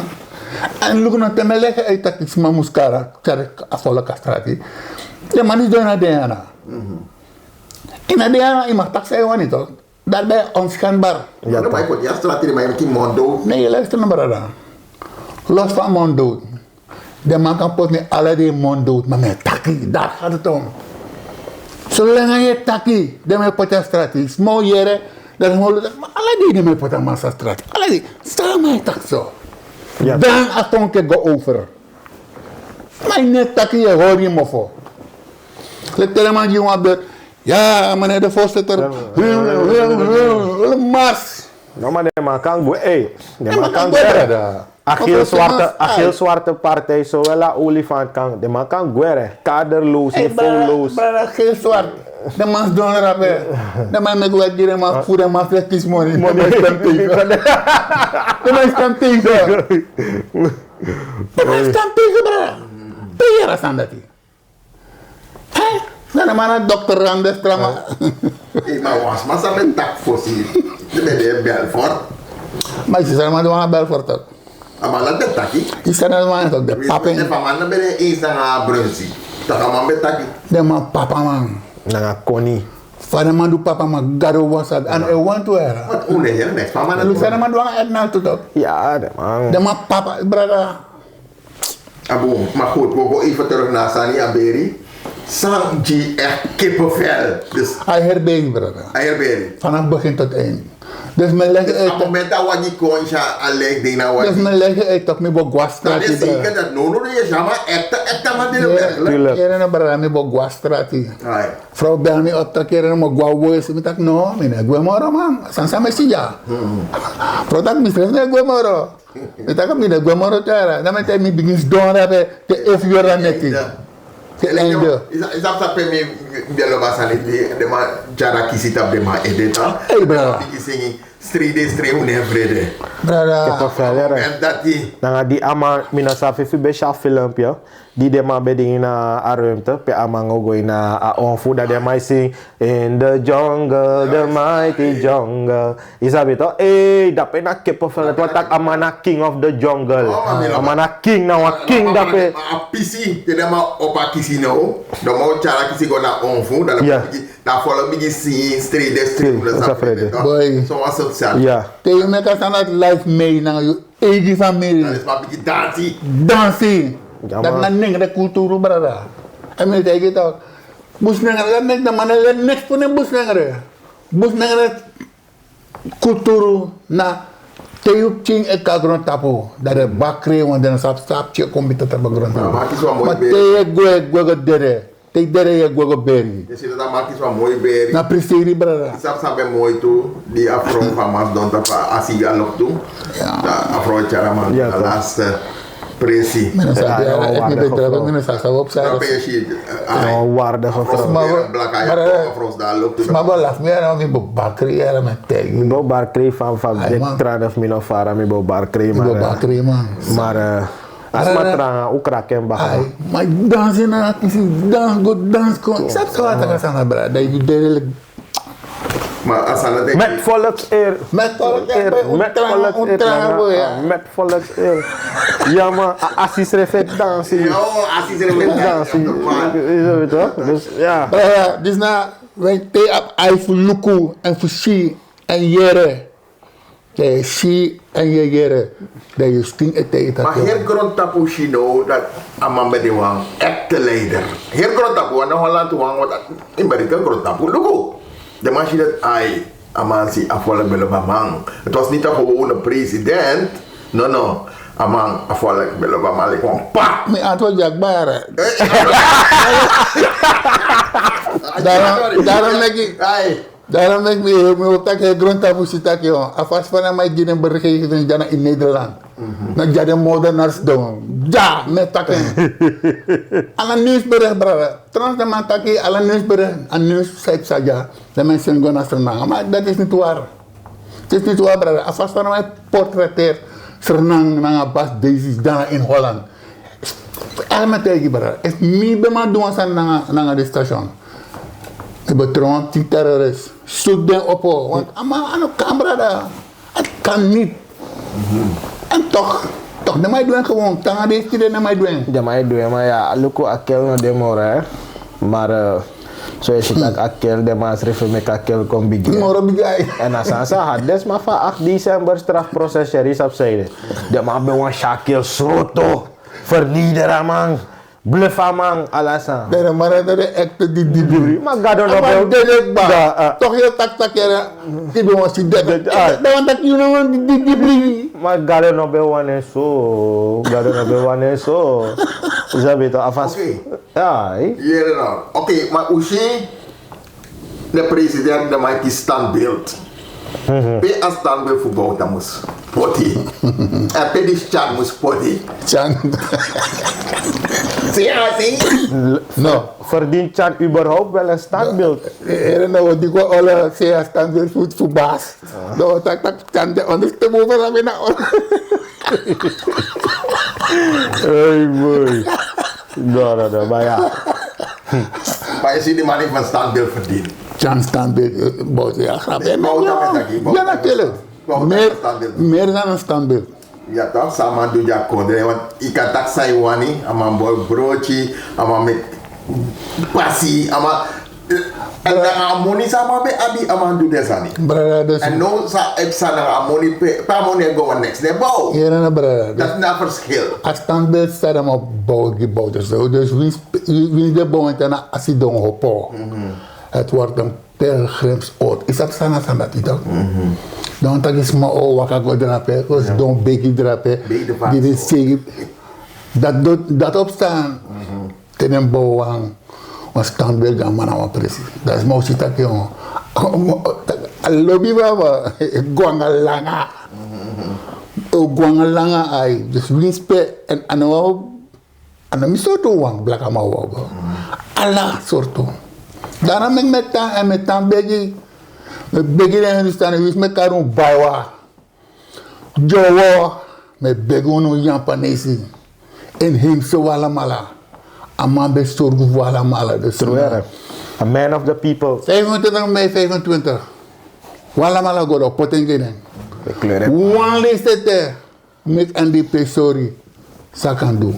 En lugu na temelege ay takis ma muskara kare afola kastrati. Ya mani do na deana. Ina deana ima taksa wani to. Daarbij onschendbaar. Ja, dan maak je ja strategie maar je mondo. Nee, luister naar brada. Los van mond dood. De man kan pot niet alle die mond dood, maar met taki, daar gaat het om. Zolang je taki, de me pot je strategie, small jere, dat is moeilijk. Maar alle die me pot je massa strategie, alle die, stel mij tak zo. Ja. Dan aton ke go over. Maar net taki je hoor je me voor. Let man die jongen beurt. Ja, meneer de voorzitter. Mars. No, maar de man kan goed. Hey, de Ja, man kan goed. Achille zwarte partij, zowel een olifant kan. De man kan guerre. Kaderloos, niveauloos. Brada, geen zwart. De man is doen rappen. De man met wat die man voert, de man zegt kies money. De man is kan tegen. De man is kan tegen. De man is kan tegen, brada. Tegen is aan dat hij. Hé? Dan man een dokter aan de strama. Ik maar was maar zo met tak voorzien. Je bent in Belfort. Maar je zei maar doen aan Belfort ook. Maar dat is taki. Je zei dat man ook de De papa. man ben je eens aan Brunsie. Dat kan man met taki. De man papa man. Nanga koni. Vader man doe papa man garo was dat. En hij want to era. Wat hoe heel niks. Maar man En Lucerne man doe aan het nou tot ook. Ja, de man. De man papa, brada. Abo, maar goed, we gaan even terug naar Sani Aberi. Sanji echt kippenvel. Dus Hij herbeek, brada. Aberi. Vanaf begin tot eind. Dus men legt Dus op het uit. moment dat we die konja alleen dingen Dus wat. men legt uit op mijn Dat is zeker boguastrati. dat nono is, ja maar echt maar dit werkelijk. Tuurlijk. Keren na brada mijn boguastrati. Ai. Vrouw bel me op, keren na guawoes. Ik dacht, no, mina, guemoro man. Sansa me sija. Vrouw tak mistress na guemoro. Ik dacht, mina, guemoro tera. Dan met mij begins doen hebben, te even jaren neti. Te einde. Is dat dat me belo basali de ma jara kisita de ma edeta. Hey, brada. Die zingen strijden hoe vrede. Brada. En dat die Nanga di ama minasafi fi besha filmpje. Die de man beding in a ruimte. Pe ama ngogo in a onfu. Dat de man sing in the jungle, the mighty jungle. Isabi to. Hey, dat pe na kippenvel. Het wordt tak ama na king of the jungle. Ama na king na wa king dat pe. a pisi te de ma opa kisi no. Dan mo jara kisi go na onfu. Dan Ja. da follow bigi sing strijden dat is vrede. Boy. Zo was het zelf. Ja. Te je met als aan het live mee naar je eigen familie. Dat is maar bigi dansie. Dansie. Ja, Dat man. na nengre cultuur, brada. En men tegen het ook. Bus nengre, dat nek de mannen dat niks voor een bus nengre. Bus nengre cultuur na teyup ching e kagron tapu. Dat de bakre, want dan sap je komt met het bakron tapu. maar het is wel mooi Maar bij. te je dere. Te dere je beri. Je ziet dat maakt iets van mooi beri. Na presteri, brada. Sap sabe mooi toe. Die afro van mas don tapa asiga nog toe. Ja. Da afro jara man. Ja, De toch. laatste pressie. Men zei, Ja, ja, ja, ik niet waardige bedrijven, vrouw. men zei, op Dan ben zij. je shit. Een waardige vrouw. Maar- Black maar- eye afro's daar loopt. Maar wel laf meer dan mi bakri era met teg. Mi bo bar kree van Ay, dik man. traan of min of ara mi bo bar kree Mi maar. bakri man. Maar as matranga ukraken ba. Ay, maar dansen na kisi dans go dance kon. Sap sa wata ka sana bra, dai you dele. Maar als aan het Met volkseer. Met volkseer. Met volkseer. Met volkseer. Ja, maar als je schrijft dansen. Ja, als je er met Dansen. Is het toch? Dus ja. Dus na, wij te op ei voor luku en voor si en jere. De si en jere. Dat je sting het tegen maar heel grond tapu Chino, dat aman bij de wang, echte leider. Heel grond tapu, want dan Holland wang, wat in Amerika grond tapu, lugu. De man dat ai, aman si afvallen bij de man. Het was niet een gewone president, no. Aman afvallen bij de man, ik kwam pa. Mijn antwoord jakbare. Daarom denk ik me tak he grond tapu sitak yo. Afas van mij die een bergeving jana in Nederland. Na jade moderners doen. Ja, met takken. Alle nieuwsbericht brother. Trouwens de man takkie alle nieuwsbericht aan nieuwssite saja. De mensen gaan naar Suriname, maar dat is niet waar. Het is niet waar brother. Afas van mij portretteer Suriname na bas deze jana in Holland. Echt tegen brother. Es mi be ma doen san na de station. De betrokken die terrorist. Zoek den op, want aan de camera daar. Het kan niet. En toch, de mij doen gewoon. Tangan deze keer de mij doen. Ja, maar ja, luku akel no demora, maar zoals je dat akel, de maas met akel kon beginnen. Moro bigay. En als aan had des maar van 8 december strafproces is opzijde. De man bij een shakel soto, verniederen man. Bluffa man, alasan. Dere maar dat de acte die. Maar ga dan Maar op. de ba. Toch je tak era. Die be was die dat. Dan dat you know die. Maar ga dan op one so. Ga dan op one so. Zabe to afas. Ja, Hier nou. Oké, maar Ushi, de president, de man die standbeeld. Pe a standbeeld voetbal, dat moest poti. En pe die chan moest poti. Chan. Zie. No. Verdient Chan überhaupt wel een standbeeld? Eren nou die ko alle se standbeeld voor baas. Do tak chan de anders te boven dan na. Hey boy. No, maar ja. Maar je ziet die man heeft een standbeeld verdiend. Chan standbeeld bouwt ja grap. Bouwt dat met dat, Ja natuurlijk. Meer dan een standbeeld. Ja toch, samen doe je kodre, want ik kan tak say wani, ama boy broodje, ama met passie, ama en dan amoni sama be abi ama doe desani. Brada dus. En nou sa epsana amoni pa amoni go next ne bouw. Hier en brada. Dat is een verschil. Als standbeeld staat hem op bouw gebouwd is. Dus wie de bouw en als hij dan op. Het wordt een pelgrimsoord. Is dat sana dat hij dat? Dan tak is maar oh wat ik drapen, dus dan beki drapen. Dit is zeker. Dat opstaan. Ten een bouw aan een standbeeld aan man precies. Dat is maar zit dat jongen. Lobby baba, guangalanga. Guangalanga ai. Dus winspe en ano misoto wang blakama wago. Alla sorto. Daarom ben ik met tan begi en staan wis met karon bawa. Jowo met begono Japanese en him so wala mala. Aman be sorgu wala mala de Truere. A man of the people. 25 mei 25. Wala mala godo potengene. De kleur. One liste met Andy Pesori sakandu.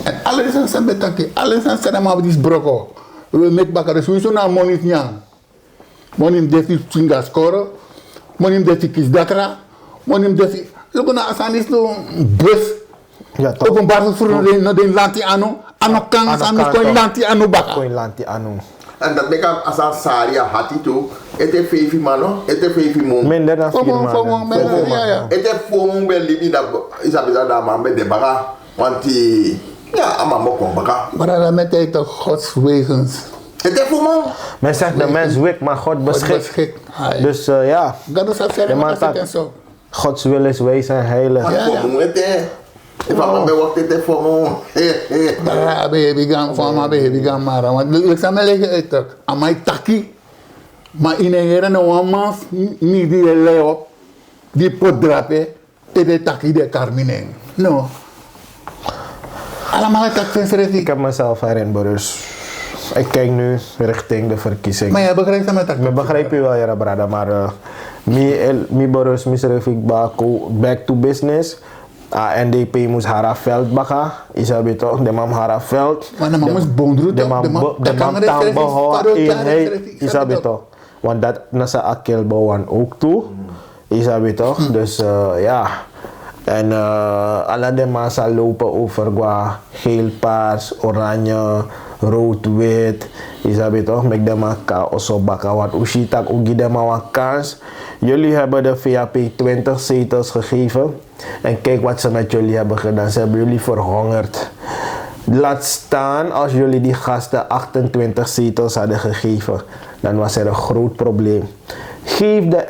En alles aan zijn betaki, alles aan zijn maar dis broko. We met bakare sowieso na monis nyang. Monim defi singa score, monim defi kis dakra, monim defi. Look na asanis no bus. Ja, toch. Openbaar vervoer no den lanti ano kans ano ko lanti ano baka. Ko lanti ano. En dat ben ik als een saria had toe. Het is 5 man, het is 5 man. Minder dan 4 maanden. Ja. Het is voor me bij Libi dat is dat daar maar met de baga, want die ja, allemaal mokken baga. Maar dan met hij toch godswegens. Het is voor me. Men zegt de mens wikt, maar God beschikt. Dus ja. Dat is dat verder maar dat zo. Gods wil is wezen heilig. Maar voor me het is. Ik van me wacht het is voor me. Ja, baby gang van maar baby gang maar. Want ik zou me leggen uit dat. Amai taki. Maar in een jaren een man niet die lei op. Die pot drapen. Te taki de Carmine. No. Allemaal tak sensitif. Ik heb mezelf herinnerd, broers. ik kijk nu richting de verkiezing. Maar jij begrijpt dat met dat? Ik begrijp je wel, ja, brada, maar mi berus misrefik back to business. NDP moest haar veld bakken, isabi toch? De man haar veld. Maar de man moest bondroet de toch? man tam behouden eenheid, isabi toch? Want dat nasa akkel bouwen ook toe, isabi toch? Dus ja. En alle de massa lopen over qua geel, paars, oranje, rood, wit. Isabi toch? Met de maka oso baka wat ushitak ugi de ma kans. Jullie hebben de VAP 20 zetels gegeven. En kijk wat ze met jullie hebben gedaan. Ze hebben jullie verhongerd. Laat staan als jullie die gasten 28 zetels hadden gegeven. Dan was er een groot probleem. Geef de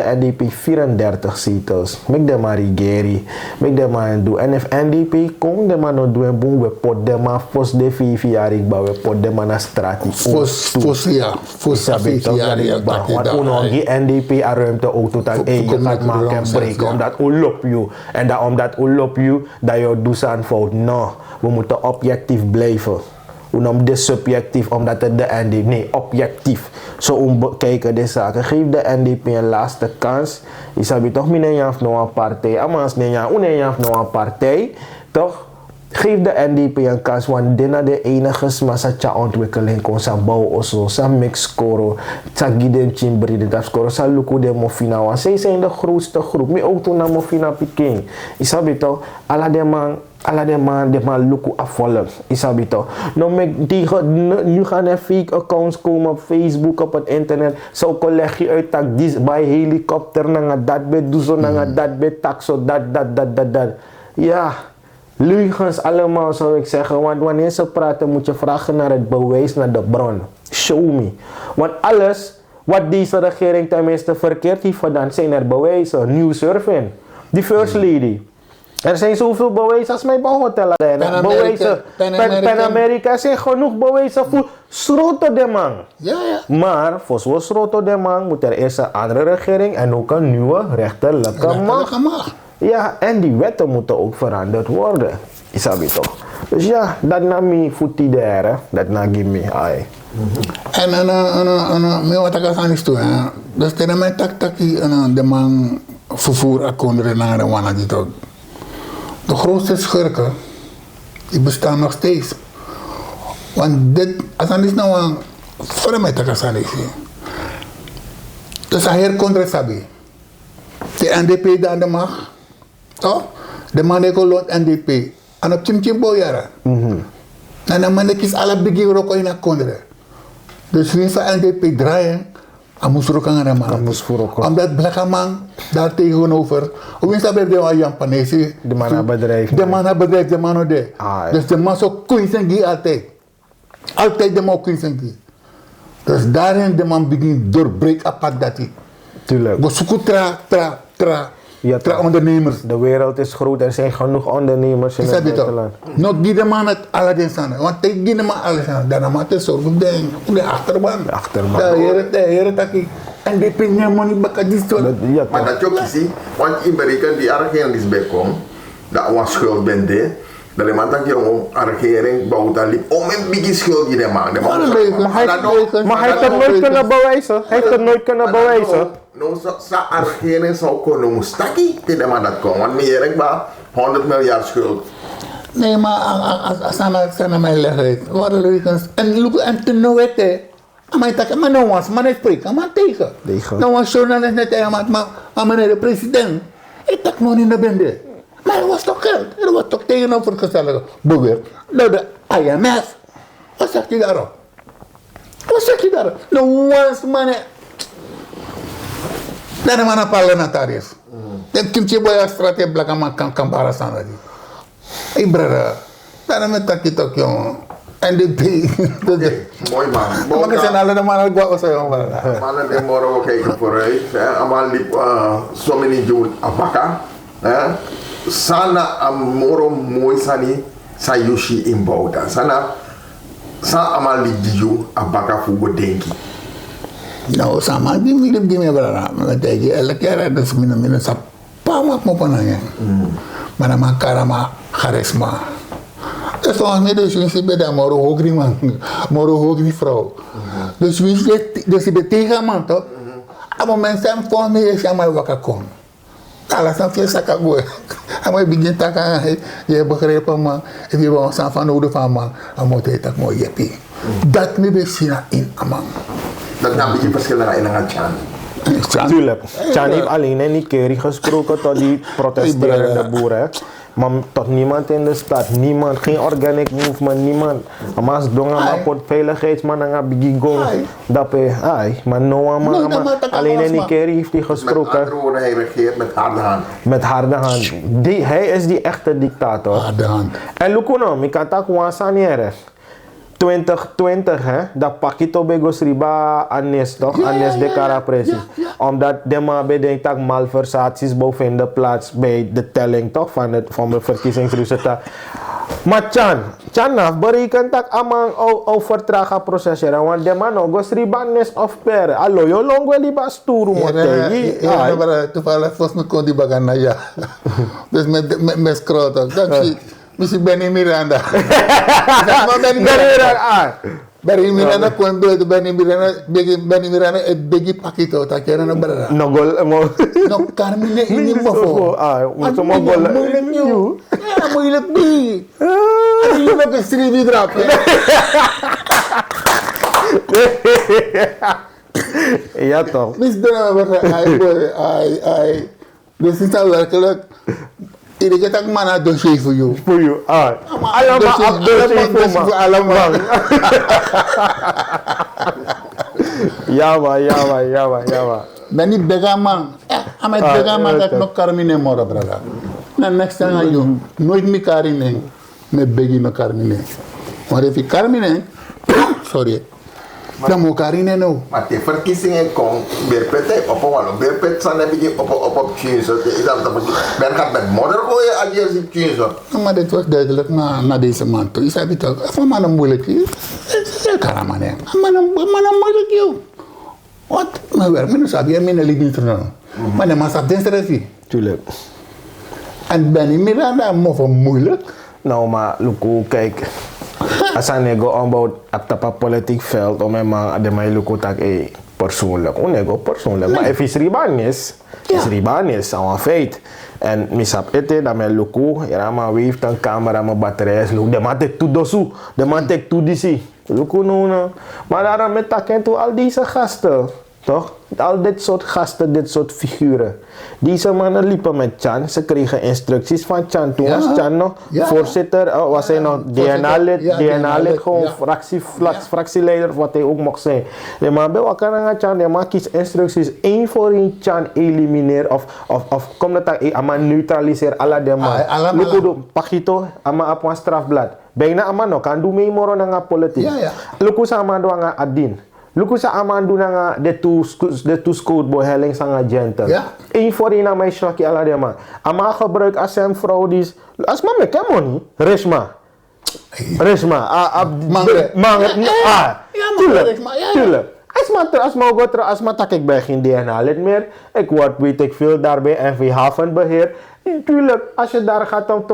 NDP 34 zetels. Make them a rigeri. Make them a do. En if NDP komt, de man no doen boom, we pot them a fos de 5 jaar ikba, we pot them a strati. Fos 5 jaar ikba. Want onongi NDP a ruimte ook tot aan je gaat maken en breken. Omdat u lop you. En dat omdat u lop you, dat je doet aan fout. No, we moeten objectief blijven. Om de subjectief, omdat het de NDP... Nee, objectief. Zo om kijken de zaken. Geef de NDP een laatste kans. Je zou toch niet nog een partij. Amans niet nog een partij. Toch? Geef de NDP een kans, want dit is de enige massa ontwikkeling kon sa bouw oso, sa mix score, sa giden chimbri dat score, sa luku de mofina. Want zij zijn de grootste groep. Mi ook toen na mofina piking. Isabi toch? Alla de man luku afvallen. Isabi toch? Nu gaan er fake accounts komen op Facebook, op het internet. Zo collega uit tak dis bij helikopter nanga dat bet doezo nanga dat bet taxo dat. Ja. Leugens allemaal zou ik zeggen, want wanneer ze praten moet je vragen naar het bewijs, naar de bron. Show me. Want alles wat deze regering tenminste verkeerd heeft gedaan, zijn er bewijzen. New surfing. Die first lady. Er zijn zoveel bewijzen als mijn bouwhotel. Pan America zijn genoeg bewijzen voor schroten de man. Ja. Maar voor zo'n schroten de man moet er eerst een andere regering en ook een nieuwe rechterlijke macht. Ja, en die wetten moeten ook veranderd worden. Isabi toch? Dus ja, dat na me voetie daar, dat na give me ai. En wat ik aan is toe, dus tegen mij taki de man vervoer akkonden naar de wana die toch. De grootste schurken, die bestaan nog steeds. Want dit, als is nou een, voor mij tak aan is. Dus hij komt sabi. De NDP daar de macht. Toch? De man die kolot NDP. En op chim boyara. En de man die kies alle bigi roko in een kondre. Dus wie van NDP draaien, hij moest roken aan de man. Omdat blakke man daar tegenover. Hoe is dat bij de Japanese? De man had bedrijf. De man had de. Dus de man zo kunstengi altijd. Altijd de man kunstengi. Dus daarin de man begint doorbreken apart dat hij. Tuurlijk. We zoeken tra ondernemers. De wereld is groot, er zijn genoeg ondernemers in het buitenland. Nog die de man het alle zijn. Want tegen die de man alles aan. Dan moet je zorgen op de achterban. De achterban. De heren dat ik. En die pinnen money bakken die zo. Maar dat je ook ziet, want in Amerika die regering is bijkomt, dat was schuld bent de. Dat de man dat je om regering bouwt aan liep om een beetje schuld in de man. Maar hij heeft het nooit kunnen bewijzen. Hij heeft het nooit kunnen bewijzen. Nou, sa regering zou kunnen mustaki te de man dat komt, want meer ik maar 100 miljard schuld. Nee, maar als aan mij leggen, wat leugens. En toen nou weet je, maar nou was, maar niet spreken, maar tegen. Nou was journalist net tegen, maar meneer de president, ik dacht nog niet naar bende. Maar er was toch geld, er was toch tegenovergestelde beweerd. Nou de IMF, wat zegt hij daarop? Nou was man, dat is een parlementarius. Dat kimchi boy strategie black man kan bara staan dat. Hey brother, dat is met dat jongen. En de mooi man. Maar ik zijn alle de mannen gwa oso jongen. Mannen en morgen kijken vooruit. Allemaal liep zo many doen abaka. Sana amoro mooi sani sayushi inbouda. Sana allemaal liep die abaka voor denki. Nou, sama di me brother. Maar dat je elke keer dat mina sa pamak mo pananya. Mana makara ma charisma. Dus volgens mij dus we bij de moro hogri man, moro hogri vrouw. Dus we de tegen man toch? Op moment zijn volgens mij is maar wakker kom. Alles dan veel zaken boy. En we beginnen te gaan, je begrijpt man, if je wil zijn van nodig van man, dan moet je dat mooi jeppie. Dat me we zien in man. Dat is een beetje verschil in een Chan. Tuurlijk. Chan heeft alleen in die keer gesproken tot die protesterende boeren. Maar tot niemand in de stad, niemand, geen organic movement, niemand. Maar als dongen maar voor veiligheidsman dan heb je go. Dat is, maar alleen in die keer heeft hij gesproken. Met andere woorden, hij regeert met harde hand. Met harde hand. Hij is die echte dictator. Harde hand. En Lukuno, ik kan het ook saneren. 2020, hè, dat Paquito Begos Riba Anes, toch? Anes de Carapresi. Omdat de man bedenkt dat malversaties boven de plaats bij de telling, toch? Van de verkiezingsresultaat. Maar Chan berekent dat amang o vertragen proceseren. Want de man ook Riba Anes of per. Allo, yo long wel die basturu mote. Ja, maar toevallig volgens mij kon die bagana ja. Dus met scrotum. Dat zie misschien Benny Miranda. Benny Miranda kwam door de Benny Miranda het begi pakito tak kera na bara. No gol mo. No Carmine ini mo. Mo mo gol. Ja, moeilijk bi. Ini mo ke sri di drap. Ja toch. Mis dana bara ai. Dus is al werkelijk. Iedereen tak mana dossier voor jou. Voor jou. Allemaal dossier voor me. Allemaal. Ja. Ben niet begaman. Amet begaman dat nog Carmine mora brada. Na next time you nooit meer Carmine. Me begi no Carmine. Maar if Carmine, sorry. Dan moet Carmine no. Maar de verkiezingen komen berpet op een walo. Berpet zijn een beetje op Chinese. Ben gaat met modder gooien als je ziet Chinese. Maar dit was duidelijk na deze man. Is hij toch? Van man een moeilijk is. Karamane. Man een moeilijk joh. Wat? Maar waar? Men sabi je mijn liggen te doen. Maar de man sabi dit Tuurlijk. En ben je Miranda van moeilijk? Nou, maar Luku, kijk. Als hij go onbouwt op het politiek veld, om hem de mij Luku tak persoonlijk. Onego persoonlijk. Maar if is ribanis, is ribanis, aan een feit. En misap ete dat mijn Luku, ja maar wie heeft een camera, mijn batterij is Luku. De man tek toe dosu, de man tek toe disi. Luku no. Maar daarom met takken toe al deze gasten. Toch? Al dit soort gasten, dit soort figuren. Deze mannen liepen met Chan. Ze kregen instructies van Chan. Toen was Chan nog voorzitter, was hij nog DNA-lid, gewoon fractieleider, wat hij ook mocht zijn. De man bij elkaar Chan, de man kiest instructies. Eén voor één Chan elimineer of kom dat ama neutraliseer alla de man. Lukudo, Paquito, ama op een strafblad. Bijna ama no, kan doen mee moro na politiek. Luku sama doa nga adin. Luku sa amandu na de two scootboy helling sa nga gentle. Eén voor één aan mij shaki ala de man. Ama gebruik als hem vrouw die is. Als man me kemoni, Reshma. Tuurlijk. Als ma tak ik ben geen DNA-lid meer. Ik word, weet ik veel, daarbij NV Havenbeheer. Tuurlijk, als je daar gaat om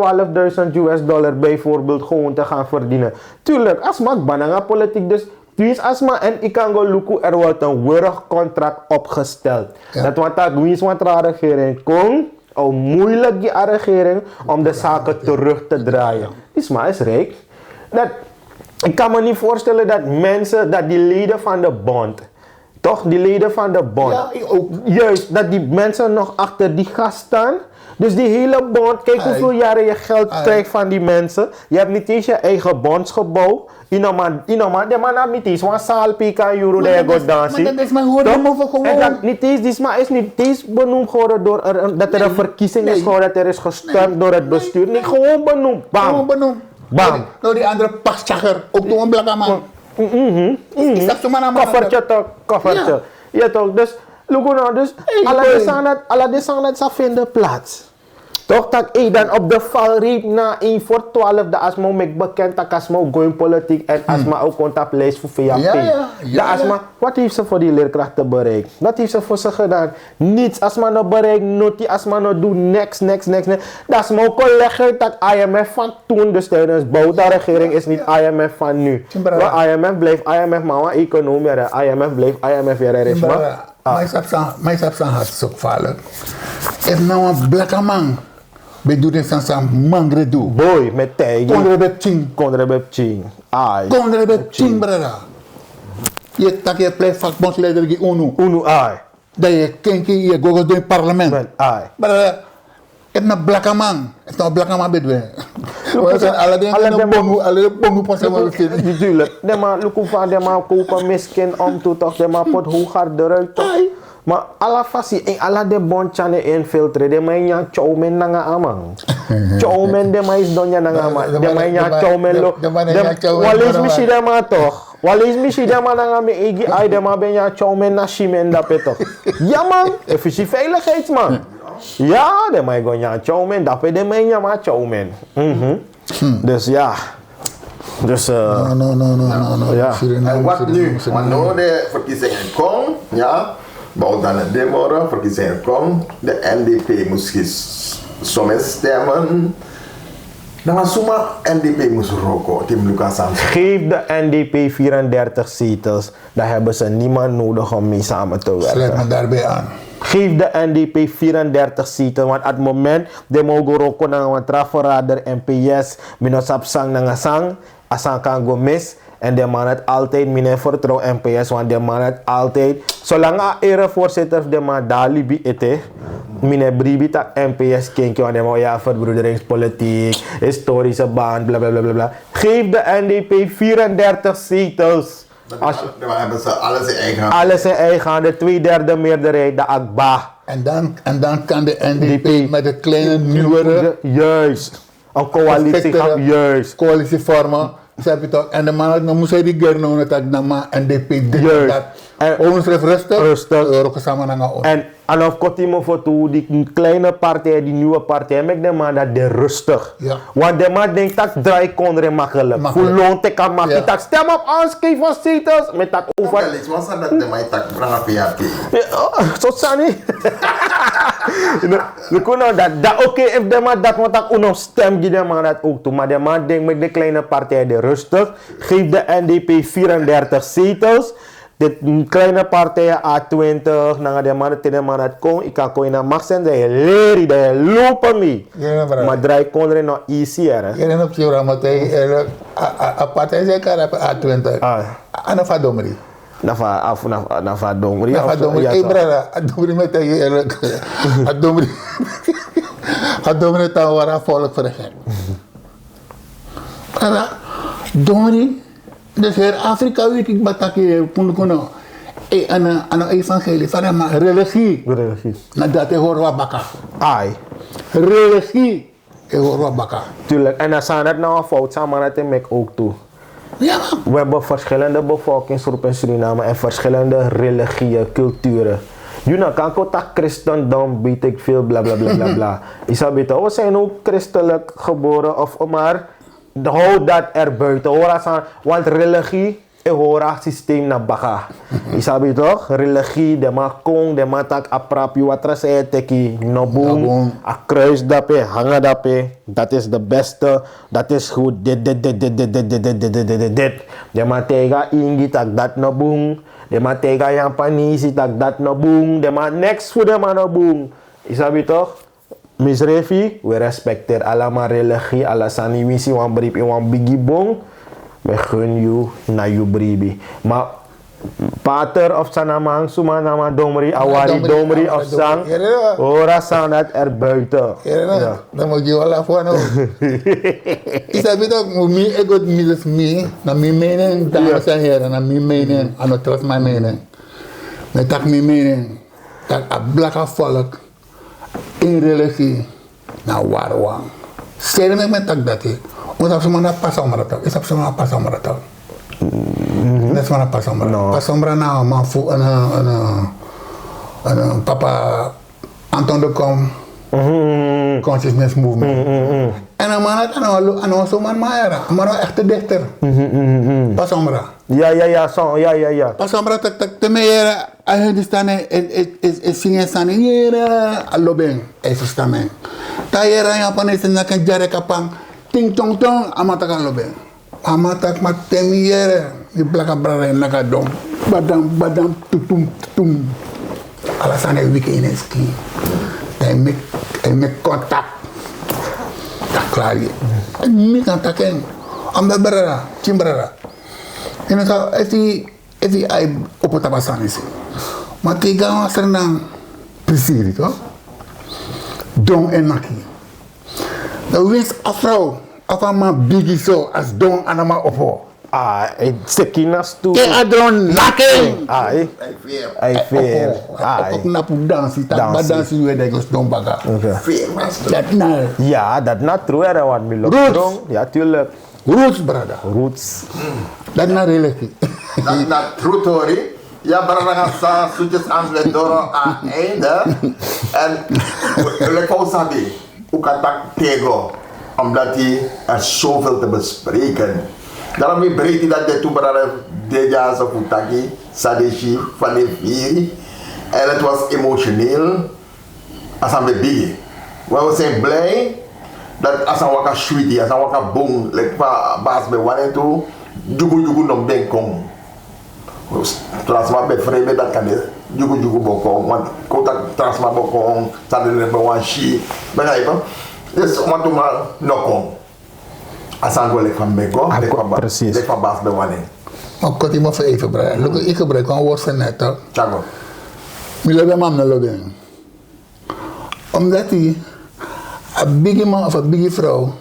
$12,000 bijvoorbeeld gewoon te gaan verdienen. Tuurlijk, als ma bananga politiek dus. Dus asma en ik kan go luku, er wordt een wurgcontract opgesteld. Dat wat dat is wat de regering komt, hoe moeilijk die regering om de zaken terug te draaien. Isma is rijk. Ik kan me niet voorstellen dat mensen, dat die leden van de bond, toch? Die leden van de bond, juist, dat die mensen nog achter die gast staan. Dus die hele bond, kijk hoeveel jaren je geld krijgt van die mensen. Je hebt niet eens je eigen bondsgebouw. De man heeft niet eens een zaal pika euro dat je gaat dansen. Maar dat is maar gewoon over gewoon. En dat niet eens, is niet eens benoemd geworden door dat er een verkiezing is geworden, dat er is gestemd door het bestuur. Niet gewoon benoemd. Bam. Gewoon benoemd. Bam. Nou die andere paschager, ook door een blakke man. Is dat zo maar een koffertje. Ja toch, dus, Lukuno, dus, alle descendants vinden plaats. Toch dat dan op de valreep na 1 voor 12 de asma mek bekend dat asma going politiek en asma ook contact lijst voor VAP. De asma, wat heeft ze voor die leerkrachten bereikt? Wat heeft ze voor ze gedaan? Niets. Asma no bereikt, noti, asma no doen niks. Dat is mijn collega dat IMF van toen, dus tijdens Bouta-regering is niet IMF van nu. Maar IMF blijft IMF, maar economie, IMF blijft IMF weer. Maar ik heb hartstikke vallen. Het nou een blakke man. We doen het aan mangre doen. Boy, met tijger. Kondre bep ching. Ai. Kondre bep ching, brada. Je tak je plek vakbondsleider die UNO. Ai. Dat je kenki je go door het parlement. Ai. Brada. Het is een blakke man. Het is een blakke man bedwe. We zijn alle bongo passen we vinden. Natuurlijk. De man lukken van de man kopen miskin om toe toch de man pot hoger eruit toch. Maar alla fasi en alla de bonchane infiltre de man nya choumen nanga amang. Choumen de man is donya nanga amang. De man nya choumen lo. Walis mishi de man toch. Walis mishi de man nanga me egi ai de man ben nya choumen na shimen da petok. Ja man, efficiënt veiligheidsman. Ja, de man go nya choumen da pe de man nya ma choumen. Dus ja. Dus No. Ja. En wat nu? Wanneer de verkiezingen komen, ja, bouw dan het demora, verkiezingen komen, de NDP moest soms stemmen. Dan was zomaar NDP moest roken, Tim Lucas Samson. Geef de NDP 34 zetels, dan hebben ze niemand nodig om mee samen te werken. Sluit me daarbij aan. Geef de NDP 34 zetels, want op het moment de mogen roken naar een trafverrader NPS, minosap sang naar sang, asang kan go mis. En de man het altijd minder vertrouwen NPS, want de man het altijd, zolang een erevoorzitter de man daar libi ete, minder bribi tak NPS kinky, want de man ja verbroederingspolitiek, historische band, bla bla bla bla. Geef de NDP 34 zetels. Dan hebben ze alles in eigen hand. Alles in eigen handen, 2/3 meerderheid, de AKBA. En dan kan de NDP met een kleine nieuwere Juist. Een coalitie gaan, juist. coalitie vormen. Zeg je toch? En de man dan moest hij die gerno dat dan maar NDP dit dat. Ons rustig. Roken samen naar ons. En of Kotimo voor toe, die kleine partij, die nieuwe partij, met de man dat de rustig. Ja. Want de man denkt dat draai kondre makkelijk. Voor loon te kan maken. Dat stem op ons, geef ons zetels. Met dat over. Ja, iets was dat de mij tak branga PHP. Zo zijn niet. We kunnen dat oké, if de man dat moet ook nog stem, die de man dat ook toe. Maar de man denkt met de kleine partij de rustig. Geef de NDP 34 zetels. De kleine partijen A20, dan de man dat kon, ik kan komen naar Max en de leren, de lopen mee. Maar draai kon er nog easy hè. Je bent op je ramatij, een partij zeker A20. En een vadomri. Nafa domri. Nafa domri. Hey brada, domri met je domri. Domri tahu wara volk vergeten. Brada, domri. Dus hier Afrika weet ik wat ik kuno. Ano evangelie van maar religie. Na dat hoor wat baka. Ai. Religie. Hoor wat baka. Tuurlijk. En dan zijn dat nou een fout samen dat ik ook toe. Ja. We hebben verschillende bevolkingsgroepen in Suriname en verschillende religieën, culturen. Juna kan kontak christendom, weet ik veel, bla bla bla bla bla. Isabita, we zijn ook christelijk geboren of maar. Hou dat er buiten. Want religie is een systeem naar baga. Isabi toch? Religie, de ma kong, de ma tak aprapi, wat er zei teki, nobung, a kruis dape, hangen dape. Dat is de beste, dat is goed, dit. De ma tega ingi tak dat nobung, de ma tega jampanisi tak dat nobung, de ma next voor de ma nobung. Isabi toch? Misrefi, we respecteer allemaal religie, alla sani misi wan brief in wan bigi bong. We gun you na you bribi. Maar pater of sanamang suma nama domri, awari domri of sang, ora sang dat er buiten. Ja, dan moet je wel af nou. Isabi toch, mi ego mi, na mi mening, dames en heren, na mi mening, ano trust my mening. Met tak mi mening, tak a black volk. In religie, nou warwang. Stel me tak dat he. Ons op mana pasombra tak. Is op mana pasombra tak. Dat mana pasombra. Pasombra nou man fu een papa Anton de Kom. consciousness movement. En dan man het ano zo man maera, maar een echte dichter. Pas omra. Ja. Pas omra tak te meera, hij dus dan is zingen staan hier alobeng, hij verstaan mij. Tayera ya panes na kan jare kapang ting tong tong amata kan lobeng. Amata mat temiere di belakang brare naga dom badam tutum. Alasannya weekend ski. Hij met contact. Dat klaar je. En niet aan takken. Omdat brada, chimbrada. En dan zou hij ai op het tabasan is. Maar tegen was er dan precies toch? Dong en naki. Dan wist afrouw. Afama bigi zo als dong anama opo. Sekinas tu. Ke adron naking. Ai fair. Op napu dansi, tak dansi we de gos dong baga. Fair was dat. Dat na. Ja, dat na true era wan mi Roots. Ja, tuurlijk. Roots brada. Roots. Dat na relatief. Dat true story. Ja, barang sa sujes aan doro a einde. En lekker sabi. Ukatak tego. Omdat er zoveel te bespreken. Daarom breed hij dat de toebraren deja zo futaki, sadeshi, van de vier. En het was emotioneel. Als aan de biggie. We zijn blij dat als aan waka sweetie, als aan waka boom, like baas bij wane toe, jugu nog ben kom. Transma bij vrede dat kan de jugu bokong, want kota transma bokong, sadere bij wan shi, begrijpen? Dus om het maar nog kom. Asango lek van Bego, lek van baas bij wane. Maar ik kan het maar even gebruiken. Ik gebruik een woord van net. Chago. Ik loop hem naar lopen. Omdat hij een biggie man of een biggie vrouw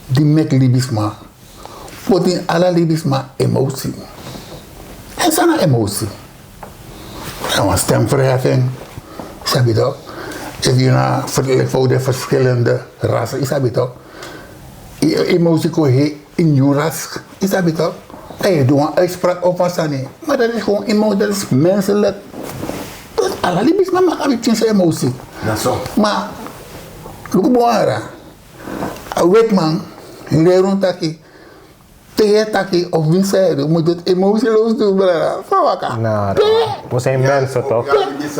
die met libisma. Voor in alle libisma emotie. En zijn emotie. En een stemverheffing. Snap je toch? Als je naar de verschillende rassen, is dat toch? Emotie kon je in je ras, is dat toch? En je doet een uitspraak op wat niet. Maar dat is gewoon emotie, dat is menselijk. Dus alle libisma maken een emotie. Dat zo. Maar, look boara. Een wetman, in de rond taki, tegen taki of winzijde, moet het emotieloos doen, brada. Van wakker. Nou, we zijn mensen toch?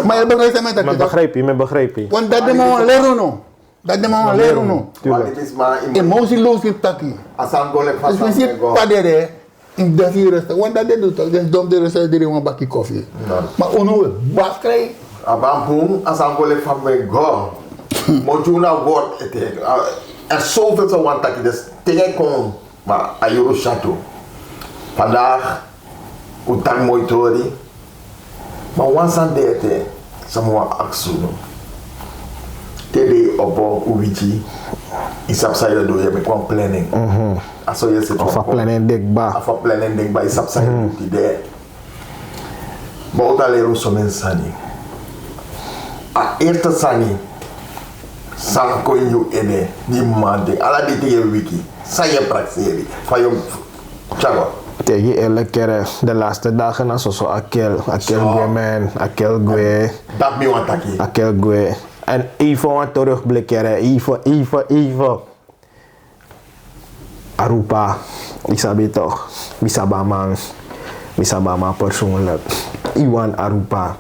Maar je begrijpt met dat. Me begrijp je. Want dat de man leren no. Dat de man leren no. Emotieloos in taki. Asango lek van Dus we zien padere in dat hier restaurant. Want dat doet toch. Dus dom de restaurant die een bakje koffie. Maar ono bas krijg. Abampung, asango lek van Bego. Mojuna woord ete. Er zoveel zo want dat je dus tegenkomt. Maar ayuro chateau. Vandaag, utak mooi tori. Maar wansan de ete, samwa aksuno. Tebe opo uwichi. Isap sa do je met een planning. Aso je zit Of een planning dekba. Afa planning dekba isap sa do de. Maar ook alero so mensani. A eerste sani. Sang ko you ene di mande. Ala di te wiki. Sa je prakseri. Van je chago. Tegen eerlijk keren, de laatste dagen na zo akel gwe man, akel gwe. Dat mi want taki. Akel gwe. En even wat terugblikken, even. Arupa, isabi toch, misabama persoonlijk. Iwan Arupa.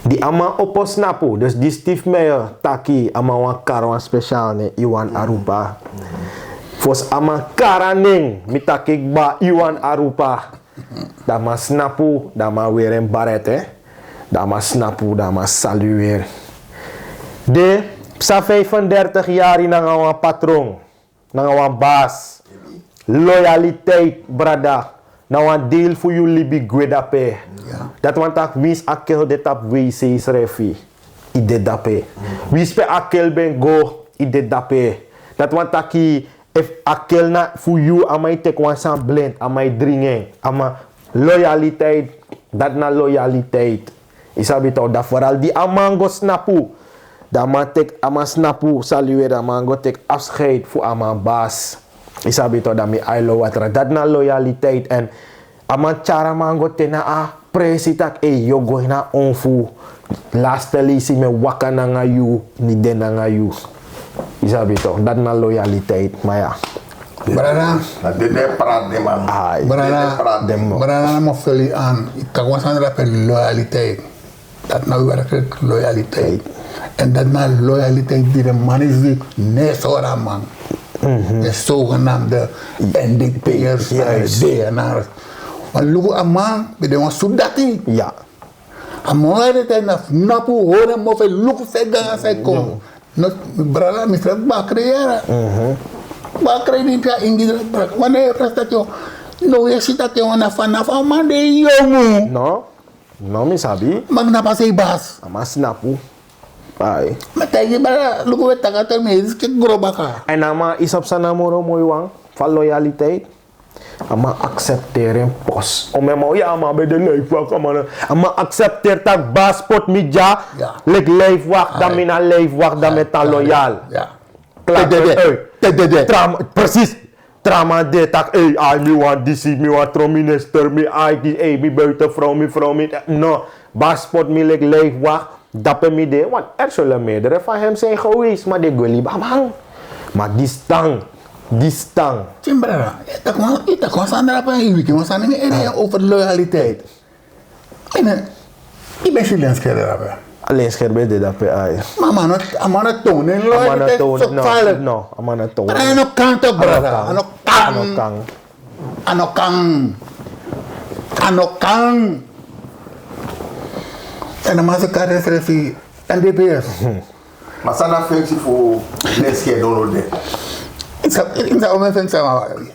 Die ama oposnapu, dus die Steve Meijer taki ama wan karwan speciaal ne Iwan Arupa. Fos ama karaning mitakik ba Iwan Arupa. Dama snapu, dama weer een barete. Dama snapu, dama saluer. De sa 35 jaar in een patroon, een baas. Loyaliteit, brada. Nou een deel voor jullie bigwedape. Dat want ik mis akel de tap wees is refi. Ide dape. Wie spe akel ben go ide dape. Dat want ik if akel na voor you amai tek wan san blend amai dringen. Ama loyaliteit, dat na loyaliteit. Isabi toch dat vooral die amango snapu. Dat man tek ama snapu saluer dat man go tek afscheid voor ama baas. Isabi toch dat mi ailo watra. Dat na loyaliteit en ama cara man go tena presitak yo go na onfu. Laatste lisi me waka na nga you, ni den na nga you. Isabi toch, dat na loyaliteit, maar ja. Brada, Dit praat de man. Ai. brada na mo feli aan. Kagwasan na per loyaliteit. Dat nou werkelijk loyaliteit. En dat na loyaliteit die de man is die nesora man. De zogenaamde NDP'ers en DNR's. Maar lugu a man, bij de man soedati. Ja. A man de tijd na napu horen mo fe lugu fe ganga fe kom. Not brada misra ba creëren. Ba creëren dia ingidra brada. Wanneer prestat yo no yesita ke wana fanaf man de yomu. No mi sabi. Magna pa say bas. Ama sinapu. Ai. Matay bara lugu we tagater me is ke groba ka. En ama isap sa namoro mo iwang, van loyaliteit. Ama accepteren pos. O memo ya ama be de leefwak ama accepteer tak baspot media. Ja. Lek leefwak dan mina leefwak dan met loyal. Ja. Klaar. Tedede. Precies. Trama de tak mi want disi, mi want tro minister, mi mi buitenvrouw, mi vrouw, mi. No. Baspot mi lek leefwak. Dappen mi de. Want er zullen meerdere van hem zijn geweest. Maar de gully bamang. Maar die stang. Timbrara, ita kon sandra pa hiwi ki wasani mi ere over loyaliteit. En ik ben silens kere rabe. Alleen scherbe de dappen ai. Mama amana tonen loyaliteit so fale. No, amana toon. Pero ano kanto brada, ano kang. En dan mas ka referentie NDPS. Maar sana functie voor leske donor de. Ik zou mijn functie maken.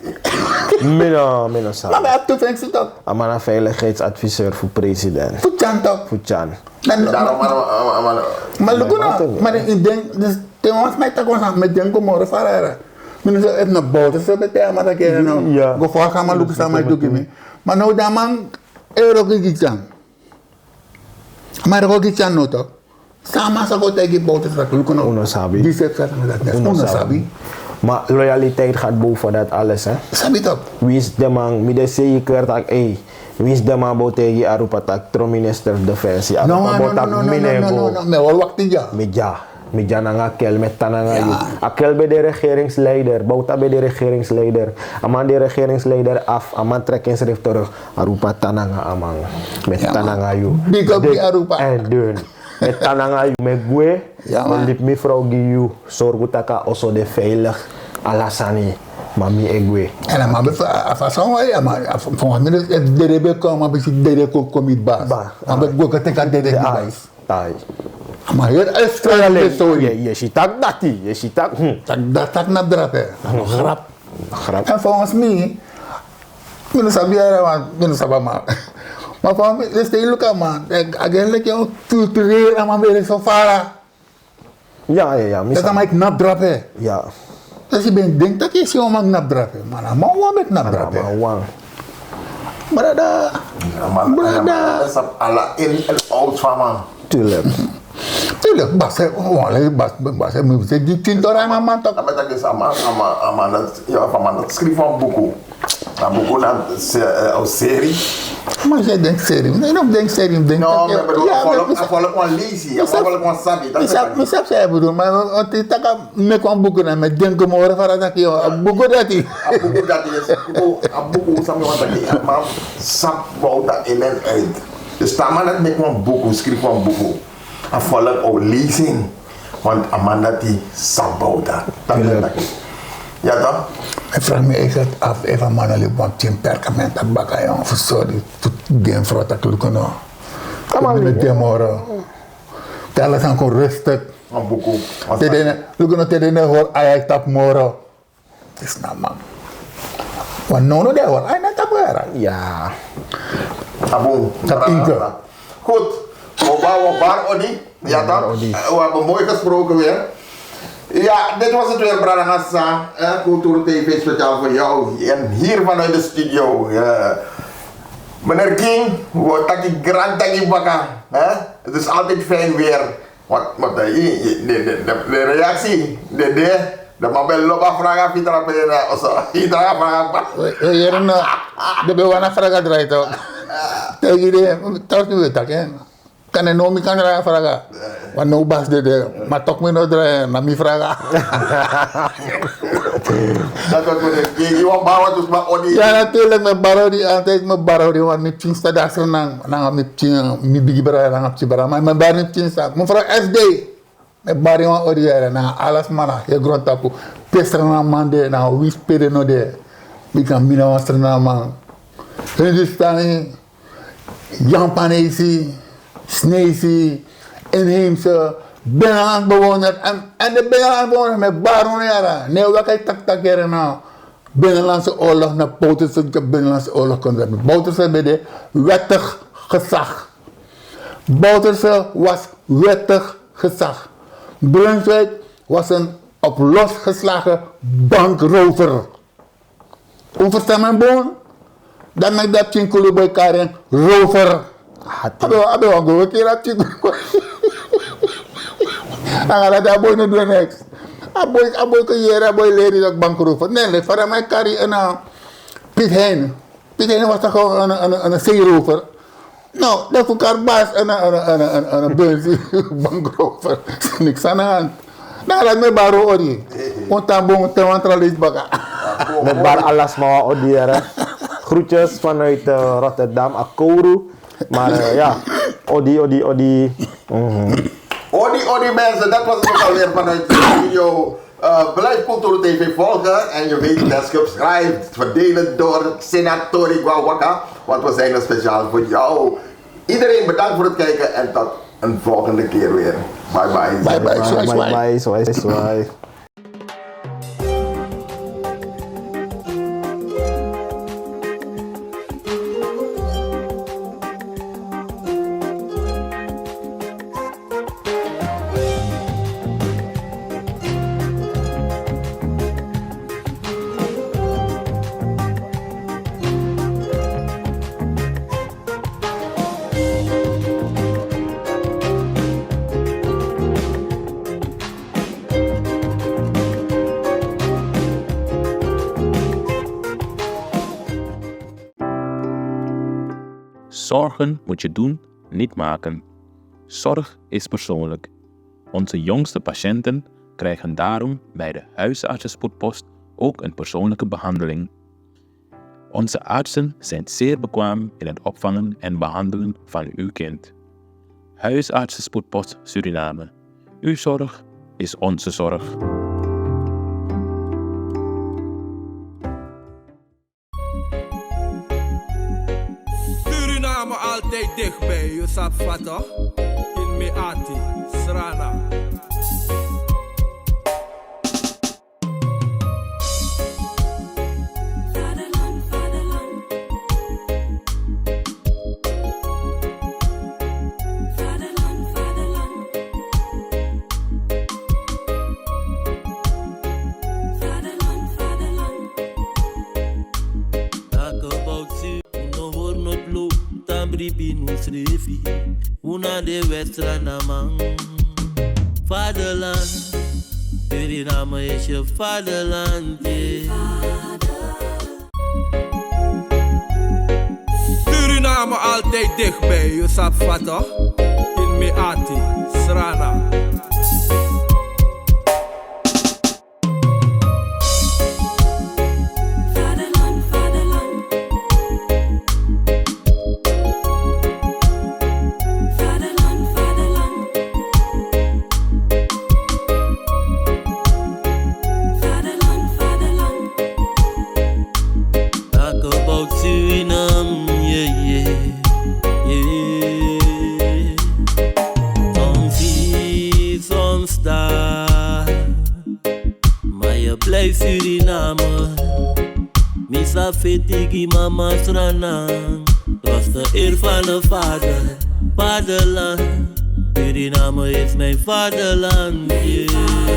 Mina sa. Maar heb tu functie toch? Amana veiligheidsadviseur voor president. Fuchan toch? Fuchan. Daarom Maar lugu na, maar ik denk, dus ten was mij tak was met den komore farara. Minu so et na bote so bete amata kere no. Ja. Go for kama lugu sa mai duki mi. Maar nou da man euro gichan. Maar ro gichan no to. Sama sa go tegi bote sa lugu no. Uno sabi. Die zet sa dat. Uno sabi. Maar loyaliteit gaat boven dat alles, hè? Sabi toch? Wie is de man, mi de zeker tak, wie is de man botegi arupa tak, tro minister defensie, arupa botak minego. Me wal wakti ja. Meja na nga kel, met tananga yu. Akel bij de regeringsleider, bouta bij de regeringsleider. Aman de regeringsleider af, aman trekkingsrift terug. Arupa tananga amang. Met tananga yu. Big up die arupa. En dun. Met tananga yu, met gue. man. Lip mi vrouw giyu. Sorgu taka oso de veilig. Alasani. Mami egwe. En dan maar a façon wa maar volgens mij het derebe kom maar bisi derebe kom mit bas. Maar ik go teka derebe bas. Tai. Maar hier extra story. Je shitak dati. Je shitak. Tak na drape. Grap. Grap. En volgens mij minu sabia man, minu sabama. Maar van mij is de luka man. Eigenlijk jou cultureel aan mijn so fara. Ja. Dat aan mij knap drape. Ja. Dus je bent denkt dat je zo mag knap drape. Maar dan moet je met knap drape. Brada. Dat is alla in en oud van man. Tuurlijk. Tuurlijk, bas moet je die 10 dollar aan man toch. Dat is ama dat schrijf van boeken. Een boek naar een serie. Maar jij denkt serie. Nee, dan denk serie. Denk No, ik bedoel, volk gewoon lazy. Volk gewoon sabi. Ik snap bedoel, maar het is dat ik kwam boeken en met denken morgen van dat je boeken dat hij. Een boek dat is, een boek samen wat dat is, maar sap bouwt dat in en uit. Dus daar man dat met een boek, schrijf van boeken. En volk ook leasing, want een man dat die sap bouwt dat. Dat is dat. Ja toch? Ik vraag me echt af, even mannen die want je perkament dat bakken jongen, voor sorry, tot geen vrouw dat lukken nou. Kom in de morgen. Tellen zijn gewoon rustig. Een boek. Lukken nou tegen de hoor, hij tap morgen. Is nou man. Want nono de hoor, hij net tap weer. Ja. Abong. Dat inke. Goed. We bouwen bar Odi. Ja toch? We hebben mooi gesproken weer. Ja, dit was het weer, Bradangasa, Cultuur TV speciaal voor jou. En hier vanuit de studio. Meneer King, wat taki grand taki baka. Het is altijd fijn weer. Wat de reactie, de mabel loba vragen fitra pena, oso fitra vragen. Hier de bewana vragen draait ook. Tegen iedereen, trouwens niet weet dat, hè. Kan er nooit kan draaien vragen. Want no bas dit, maar toch meer nog draaien, naar mij vragen. Dat was goed. Je wou bouwen, dus maar Odi. Ja, natuurlijk, met Barodi, altijd met Barodi, want mijn tien staat daar zo lang, met tien, mijn bigi brada, lang op tien brada, maar mijn bar niet tien staat. Mevrouw SD, met Barodi, want Odi, na alles mana, je grond tapu, pestra na mande, na wispere no de, bikan mina wastra na man. Hindustani, Japanese, Sneesi, inheemse, binnenlandbewoners en de binnenlandbewoners met baronjaren. Nee, wat kan je tak keren nou? Binnenlandse oorlog naar Bouterse binnenlandse oorlog kon zijn. Bouterse bij de wettig gezag. Bouterse was wettig gezag. Brunswijk was een op losgeslagen bankrover. Hoe verstaan mijn boon? Dan met dat chinkulu bij Karen rover. Abe wango we kira chinkulu. Dan gaat aboy no doen next. Aboy ko yera aboy lady dat bankrover. Nee, voor mij kari een Piet Hein. Piet Hein was toch gewoon een zeerover. Nou, dat voor elkaar baas een beursie bankrover. Niks aan de hand. Dan gaat me baro ori. Want dan boom te wantralis baka. Met bar alas mawa odiëren. Groetjes vanuit Rotterdam, Akoru. Maar ja, Odi. Odi mensen, dat was het ook alweer vanuit de video. Blijf Cultuur TV volgen en je weet dat subscribe, verdelen door Senatori Guawaka, want we zijn er speciaal voor jou. Iedereen bedankt voor het kijken en tot een volgende keer weer. Bye bye. Bye bye. Zorgen moet je doen, niet maken. Zorg is persoonlijk. Onze jongste patiënten krijgen daarom bij de huisartsenspoedpost ook een persoonlijke behandeling. Onze artsen zijn zeer bekwaam in het opvangen en behandelen van uw kind. Huisartsenspoedpost Suriname. Uw zorg is onze zorg. Suriname altijd dichtbij, je sap vatten. In Meati, Srana. Una de Westrana man, vaderland, Suriname is je vaderland. Suriname altijd dichtbij, je sap vatten. In Meati, Srana. Suriname, misa fetigi mama strana, was de eer van de vader, vaderland. Suriname is mijn vaderland. Yeah.